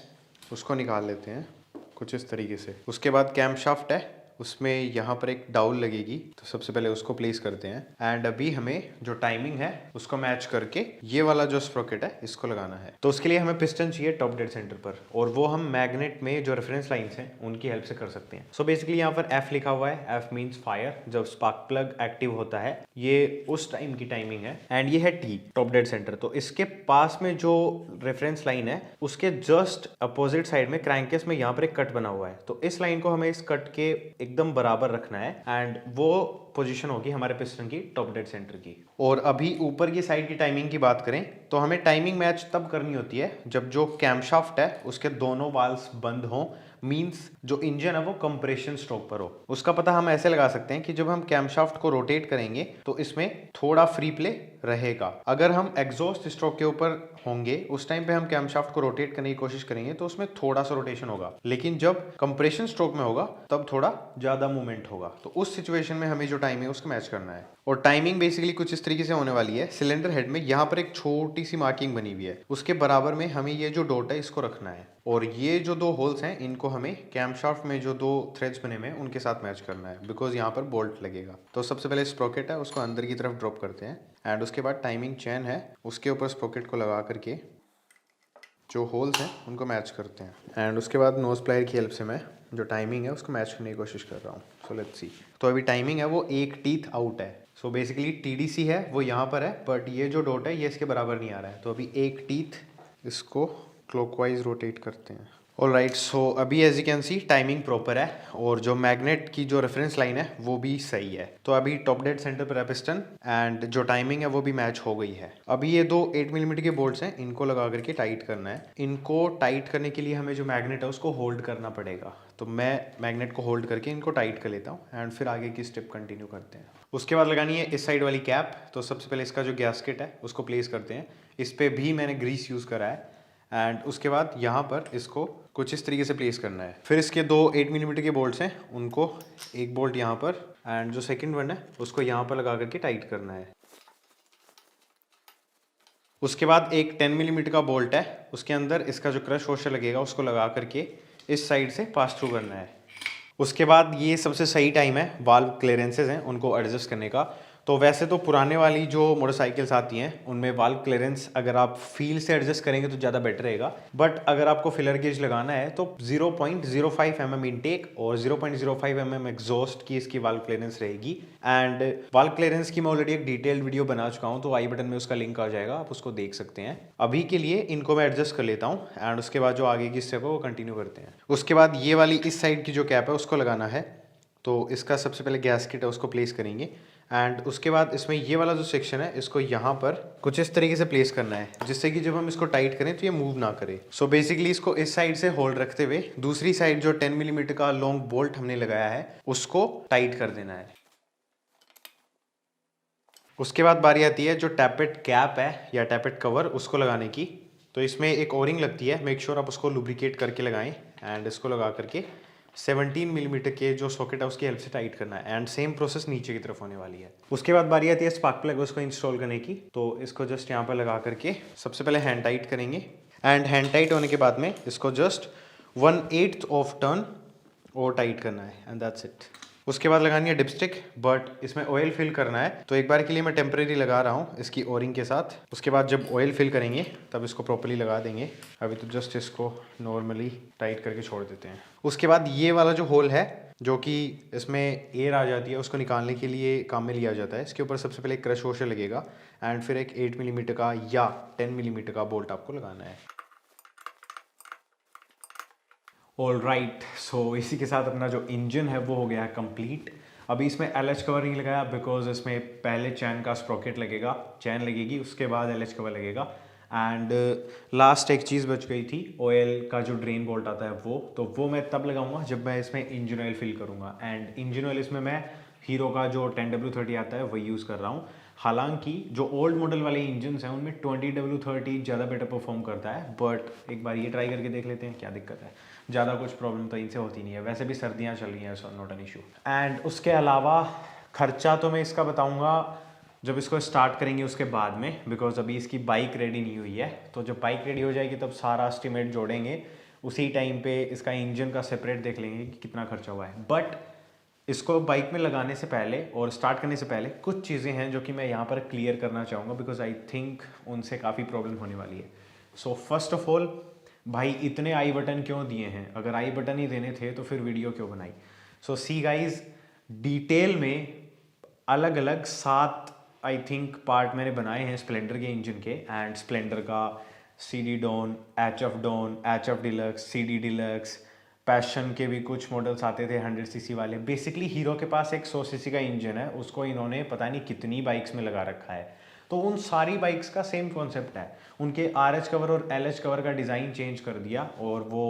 उसको निकाल लेते हैं कुछ इस तरीके से। उसके बाद कैम शाफ्ट है, उसमें यहाँ पर एक डाउल लगेगी, तो सबसे पहले उसको प्लेस करते हैं एंड अभी हमें जो टाइमिंग है उसको मैच करके ये वाला जो स्प्रोकेट है इसको लगाना है। तो उसके लिए हमें पिस्टन चाहिए टॉप डेड सेंटर पर, और वो हम मैग्नेट में जो रेफरेंस लाइंस हैं उनकी हेल्प से कर सकते हैं। सो बेसिकली यहाँ पर F लिखा हुआ है, F मीन्स फायर। जब स्पार्क प्लग एक्टिव होता है ये उस टाइम की टाइमिंग है एंड ये है T टॉप डेड सेंटर। तो इसके पास में जो रेफरेंस लाइन है उसके जस्ट अपोजिट साइड में क्रैंकेस में यहाँ पर एक कट बना हुआ है, तो इस लाइन को हमें इस कट के एकदम बराबर रखना है एंड वो पोजीशन होगी हमारे पिस्टन की टॉप डेड सेंटर की। और अभी ऊपर की साइड की टाइमिंग की बात करें तो हमें टाइमिंग मैच तब करनी होती है जब जो कैमशाफ्ट है उसके दोनों वाल्व्स बंद हों, मींस जो इंजन है वो कंप्रेशन स्ट्रोक पर हो। उसका पता हम ऐसे लगा सकते हैं कि जब हम कैमशाफ्ट को रोटेट करेंगे तो इसमें थोड़ा फ्री प्ले रहेगा। अगर हम एग्जॉस्ट स्ट्रोक के ऊपर होंगे उस टाइम पे हम कैमशाफ्ट को रोटेट करने की कोशिश करेंगे तो उसमें थोड़ा सा रोटेशन होगा, लेकिन जब कंप्रेशन स्ट्रोक में होगा तब थोड़ा ज्यादा मूवमेंट होगा। तो उस सिचुएशन में हमें जो टाइम है उसको मैच करना है। और टाइमिंग बेसिकली कुछ इस तरीके से होने वाली है। सिलेंडर हेड में यहाँ पर एक छोटी सी मार्किंग बनी हुई है, उसके बराबर में हमें ये जो डॉट है इसको रखना है, और ये जो 2 होल्स हैं इनको हमें कैमशाफ्ट में जो 2 थ्रेड्स बने हुए हैं उनके साथ मैच करना है, बिकॉज यहाँ पर बोल्ट लगेगा। तो सबसे पहले स्प्रोकेट है उसको अंदर की तरफ ड्रॉप करते हैं एंड उसके बाद टाइमिंग चेन है उसके ऊपर स्प्रोकेट को लगा करके जो होल्स हैं उनको मैच करते हैं एंड उसके बाद नोज प्लायर की हेल्प से मैं जो टाइमिंग है उसको मैच करने की कोशिश कर रहा हूँ। So let's see. तो अभी टाइमिंग है वो एक टीथ आउट है, सो बेसिकली TDC है वो यहाँ पर है, बट ये जो डॉट है ये इसके बराबर नहीं आ रहा है। तो अभी एक टीथ इसको क्लॉकवाइज रोटेट करते हैं ऑलराइट, सो अभी as you can see timing proper है और जो मैग्नेट की जो रेफरेंस लाइन है वो भी सही है। तो अभी टॉप डेड सेंटर पर है पिस्टन एंड जो टाइमिंग है वो भी मैच हो गई है। अभी ये दो 8 मिलीमीटर के बोल्ट्स हैं, इनको लगा करके टाइट करना है। इनको टाइट करने के लिए हमें जो मैग्नेट है उसको होल्ड करना पड़ेगा। तो मैं मैग्नेट को होल्ड करके इनको टाइट कर लेता हूँ एंड फिर आगे की स्टेप कंटिन्यू करते हैं। उसके बाद लगानी है इस साइड वाली कैप। तो सबसे पहले इसका जो गैस्केट है उसको प्लेस करते हैं। इस पर भी मैंने ग्रीस यूज़ करा है एंड उसके बाद यहाँ पर इसको कुछ इस तरीके से प्लेस करना है। फिर इसके दो 8 मिलीमीटर के बोल्ट्स हैं, उनको एक बोल्ट यहाँ पर एंड जो सेकंड वन है उसको यहाँ पर लगा करके टाइट करना है। उसके बाद एक 10 मिलीमीटर का बोल्ट है, उसके अंदर इसका जो क्रश वॉशर लगेगा उसको लगा करके इस साइड से पास थ्रू करना है। उसके बाद ये सबसे सही टाइम है वाल्व क्लियरेंसेज हैं उनको एडजस्ट करने का। तो वैसे तो पुराने वाली जो मोटरसाइकिल्स आती हैं उनमें वाल्व क्लियरेंस अगर आप फील से एडजस्ट करेंगे तो ज़्यादा बेटर रहेगा, बट अगर आपको फिलर गेज लगाना है तो 0.05 mm इनटेक और 0.05 mm एग्जॉस्ट की इसकी वाल्व क्लियरेंस रहेगी। एंड वाल्व क्लियरेंस की मैं ऑलरेडी एक डिटेल्ड वीडियो बना चुका हूँ, तो आई बटन में उसका लिंक आ जाएगा, आप उसको देख सकते हैं। अभी के लिए इनको मैं एडजस्ट कर लेता हूँ एंड उसके बाद जो आगे की स्टेप है वो कंटिन्यू करते हैं। उसके बाद ये वाली इस साइड की जो कैप है उसको लगाना है। तो इसका सबसे पहले गैस्केट है उसको प्लेस करेंगे एंड उसके बाद इसमें ये वाला जो सेक्शन है इसको यहाँ पर कुछ इस तरीके से प्लेस करना है जिससे कि जब हम इसको टाइट करें तो ये मूव ना करे। सो बेसिकली इसको इस साइड से होल्ड रखते हुए दूसरी साइड जो 10 मिलीमीटर का लॉन्ग बोल्ट हमने लगाया है उसको टाइट कर देना है। उसके बाद बारी आती है जो टैपेट कैप है या टैपेट कवर उसको लगाने की। तो इसमें एक ओरिंग लगती है, मेक श्योर आप उसको लुब्रिकेट करके लगाएं एंड इसको लगा करके 17 मिलीमीटर के जो सॉकेट है उसकी हेल्प से टाइट करना है एंड सेम प्रोसेस नीचे की तरफ होने वाली है। उसके बाद बारी आती है स्पार्क प्लग उसको इंस्टॉल करने की। तो इसको जस्ट यहाँ पर लगा करके सबसे पहले हैंड टाइट करेंगे एंड हैंड टाइट होने के बाद में इसको जस्ट 1/8 ऑफ टर्न और टाइट करना है एंड दैट्स इट। उसके बाद लगानी है डिपस्टिक, बट इसमें ऑयल फिल करना है तो एक बार के लिए मैं टेम्परेरी लगा रहा हूँ इसकी ओरिंग के साथ। उसके बाद जब ऑयल फिल करेंगे तब इसको प्रॉपर्ली लगा देंगे। अभी तो जस्ट इसको नॉर्मली टाइट करके छोड़ देते हैं। उसके बाद ये वाला जो होल है जो कि इसमें एयर आ जाती है उसको निकालने के लिए काम में लिया जाता है। इसके ऊपर सबसे पहले एक क्रश वॉशर लगेगा एंड फिर एक 8 मिलीमीटर का या 10 मिलीमीटर का बोल्ट आपको लगाना है। ऑल राइट, सो इसी के साथ अपना जो इंजन है वो हो गया है कंप्लीट। अभी इसमें LH कवर नहीं लगाया बिकॉज इसमें पहले चैन का स्प्रॉकेट लगेगा, चैन लगेगी, उसके बाद LH कवर लगेगा। एंड लास्ट एक चीज़ बच गई थी, ऑयल का जो ड्रेन बोल्ट आता है वो मैं तब लगाऊंगा जब मैं इसमें इंजन ऑयल फिल करूंगा। एंड इंजन ऑयल इसमें मैं हीरो का जो 10W30 आता है वही यूज़ कर रहा हूँ। हालांकि जो ओल्ड मॉडल वाले इंजन हैं उनमें 20W30 ज़्यादा बेटर परफॉर्म करता है, बट एक बार ये ट्राई करके देख लेते हैं क्या दिक्कत है। ज़्यादा कुछ प्रॉब्लम तो इनसे होती नहीं है, वैसे भी सर्दियाँ चल रही हैं, so not an issue. And उसके अलावा खर्चा तो मैं इसका बताऊँगा जब इसको स्टार्ट करेंगे उसके बाद में, बिकॉज अभी इसकी बाइक रेडी नहीं हुई है। तो जब बाइक रेडी हो जाएगी तब सारा एस्टिमेट जोड़ेंगे, उसी टाइम पे इसका इंजन का सेपरेट देख लेंगे कि कितना खर्चा हुआ है। बट इसको बाइक में लगाने से पहले और स्टार्ट करने से पहले कुछ चीज़ें हैं जो कि मैं यहाँ पर क्लियर करना चाहूँगा बिकॉज आई थिंक उनसे काफ़ी प्रॉब्लम होने वाली है। सो फर्स्ट ऑफ ऑल, भाई इतने आई बटन क्यों दिए हैं? अगर आई बटन ही देने थे तो फिर वीडियो क्यों बनाई? सो सी गाइज, डिटेल में अलग अलग 7 आई थिंक पार्ट मैंने बनाए हैं स्प्लेंडर के इंजन के। एंड स्प्लेंडर का CD Dawn, HF Dawn, HF Deluxe, CD Deluxe, passion के भी कुछ मॉडल्स आते थे 100cc वाले। बेसिकली हीरो के पास एक 100cc का इंजन है, उसको इन्होंने पता नहीं कितनी बाइक्स में लगा रखा है। तो उन सारी बाइक्स का सेम कॉन्सेप्ट है, उनके RH कवर और LH कवर का डिज़ाइन चेंज कर दिया और वो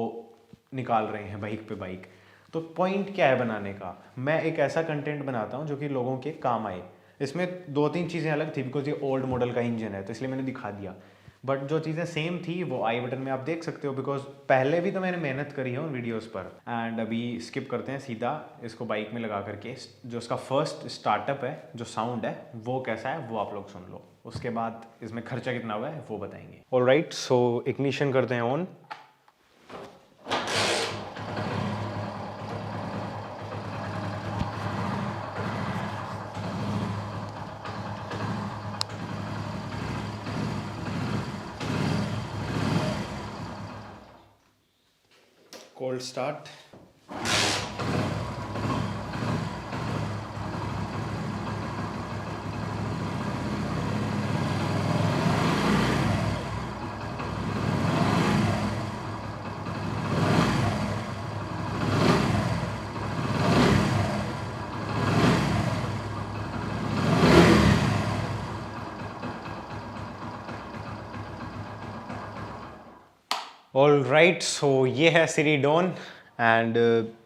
निकाल रहे हैं बाइक पे बाइक। तो पॉइंट क्या है बनाने का? मैं एक ऐसा कंटेंट बनाता हूँ जो कि लोगों के काम आए। इसमें 2-3 चीज़ें अलग थी बिकॉज ये ओल्ड मॉडल का इंजन है तो इसलिए मैंने दिखा दिया, बट जो चीज़ें सेम थी वो आई बटन में आप देख सकते हो बिकॉज पहले भी तो मैंने मेहनत करी है उन वीडियोस पर। एंड अभी स्किप करते हैं सीधा इसको बाइक में लगा करके जो उसका फर्स्ट स्टार्टअप है, जो साउंड है वो कैसा है वो आप लोग सुन लो। उसके बाद इसमें खर्चा कितना हुआ है वो बताएंगे। ऑलराइट, सो इग्निशन करते हैं on. Cold start. All right, so ये है सिरीडोन एंड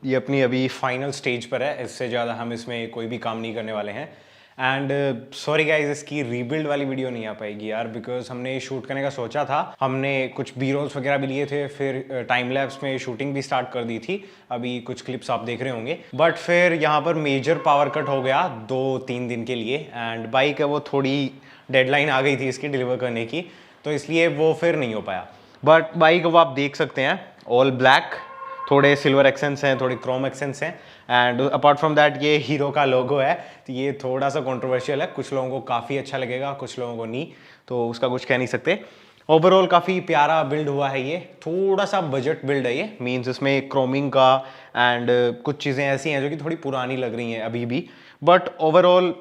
ये अपनी अभी फाइनल स्टेज पर है। इससे ज़्यादा हम इसमें कोई भी काम नहीं करने वाले हैं। एंड सॉरी गाइज, इसकी रीबिल्ड वाली वीडियो नहीं आ पाएगी यार, बिकॉज हमने शूट करने का सोचा था। हमने कुछ बी रोल्स वगैरह भी लिए थे, फिर टाइम लैप्स में शूटिंग भी स्टार्ट कर दी थी। अभी कुछ क्लिप्स आप देख रहे होंगे, बट फिर यहाँ पर मेजर पावर कट हो गया 2-3 दिन के लिए। एंड बाइक है वो थोड़ी डेडलाइन आ गई थी इसकी डिलीवर करने की, तो इसलिए वो फिर नहीं हो पाया। बट बाइक वो आप देख सकते हैं, ऑल ब्लैक, थोड़े सिल्वर एक्सेंट्स हैं, थोड़े क्रोम एक्सेंट्स हैं। एंड अपार्ट फ्रॉम दैट ये हीरो का लोगो है, तो ये थोड़ा सा कंट्रोवर्शियल है। कुछ लोगों को काफ़ी अच्छा लगेगा, कुछ लोगों को नहीं, तो उसका कुछ कह नहीं सकते। ओवरऑल काफ़ी प्यारा बिल्ड हुआ है ये। थोड़ा सा बजट बिल्ड है ये, मीन्स इसमें क्रोमिंग का एंड कुछ चीज़ें ऐसी हैं जो कि थोड़ी पुरानी लग रही हैं अभी भी। बट ओवरऑल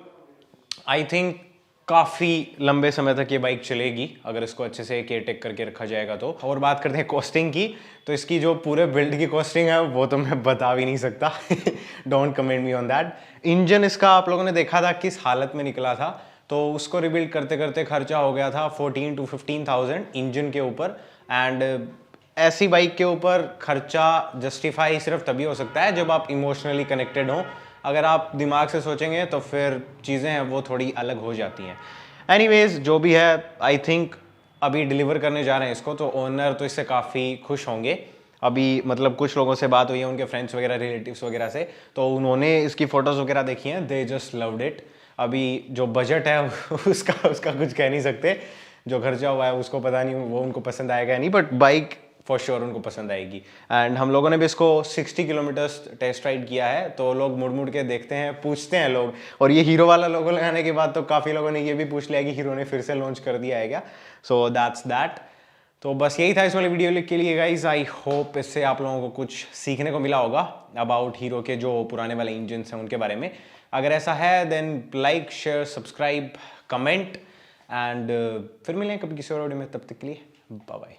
आई थिंक काफ़ी लंबे समय तक ये बाइक चलेगी अगर इसको अच्छे से केयर टेक करके रखा जाएगा तो। और बात करते हैं कॉस्टिंग की, तो इसकी जो पूरे बिल्ड की कॉस्टिंग है वो तो मैं बता भी नहीं सकता। Don't comment me on that. Engine इसका आप लोगों ने देखा था किस हालत में निकला था, तो उसको रिबिल्ड करते करते खर्चा हो गया था 14 to 15,000 इंजन के ऊपर। एंड ऐसी बाइक के ऊपर खर्चा जस्टिफाई सिर्फ तभी हो सकता है जब आप इमोशनली कनेक्टेड हो। अगर आप दिमाग से सोचेंगे तो फिर चीज़ें हैं वो थोड़ी अलग हो जाती हैं। एनीवेज जो भी है, आई थिंक अभी डिलीवर करने जा रहे हैं इसको, तो ओनर तो इससे काफ़ी खुश होंगे। अभी मतलब कुछ लोगों से बात हुई है, उनके फ्रेंड्स वगैरह, रिलेटिव्स वगैरह से, तो उन्होंने इसकी फ़ोटोज़ वगैरह देखी हैं, दे जस्ट लव्ड इट। अभी जो बजट है उसका कुछ कह नहीं सकते, जो खर्चा हुआ है उसको पता नहीं वो उनको पसंद आएगा या नहीं, बट बाइक फॉर श्योर उनको पसंद आएगी। एंड हम लोगों ने भी इसको 60 किलोमीटर्स टेस्ट राइड किया है, तो लोग मुड़ मुड़ के देखते हैं, पूछते हैं लोग। और ये हीरो वाला लोगो लगाने के बाद तो काफ़ी लोगों ने ये भी पूछ लिया कि हीरो ने फिर से लॉन्च कर दिया है क्या। So that's that. तो बस यही था इस वाली वीडियो के लिए गाइज। आई होप इससे आप लोगों को कुछ सीखने को मिला होगा अबाउट हीरो के जो पुराने वाले इंजन्स हैं उनके बारे में। अगर ऐसा है then like, share, subscribe, comment and फिर मिलें कभी किसी और वीडियो में। तब तक के लिए बाय बाय।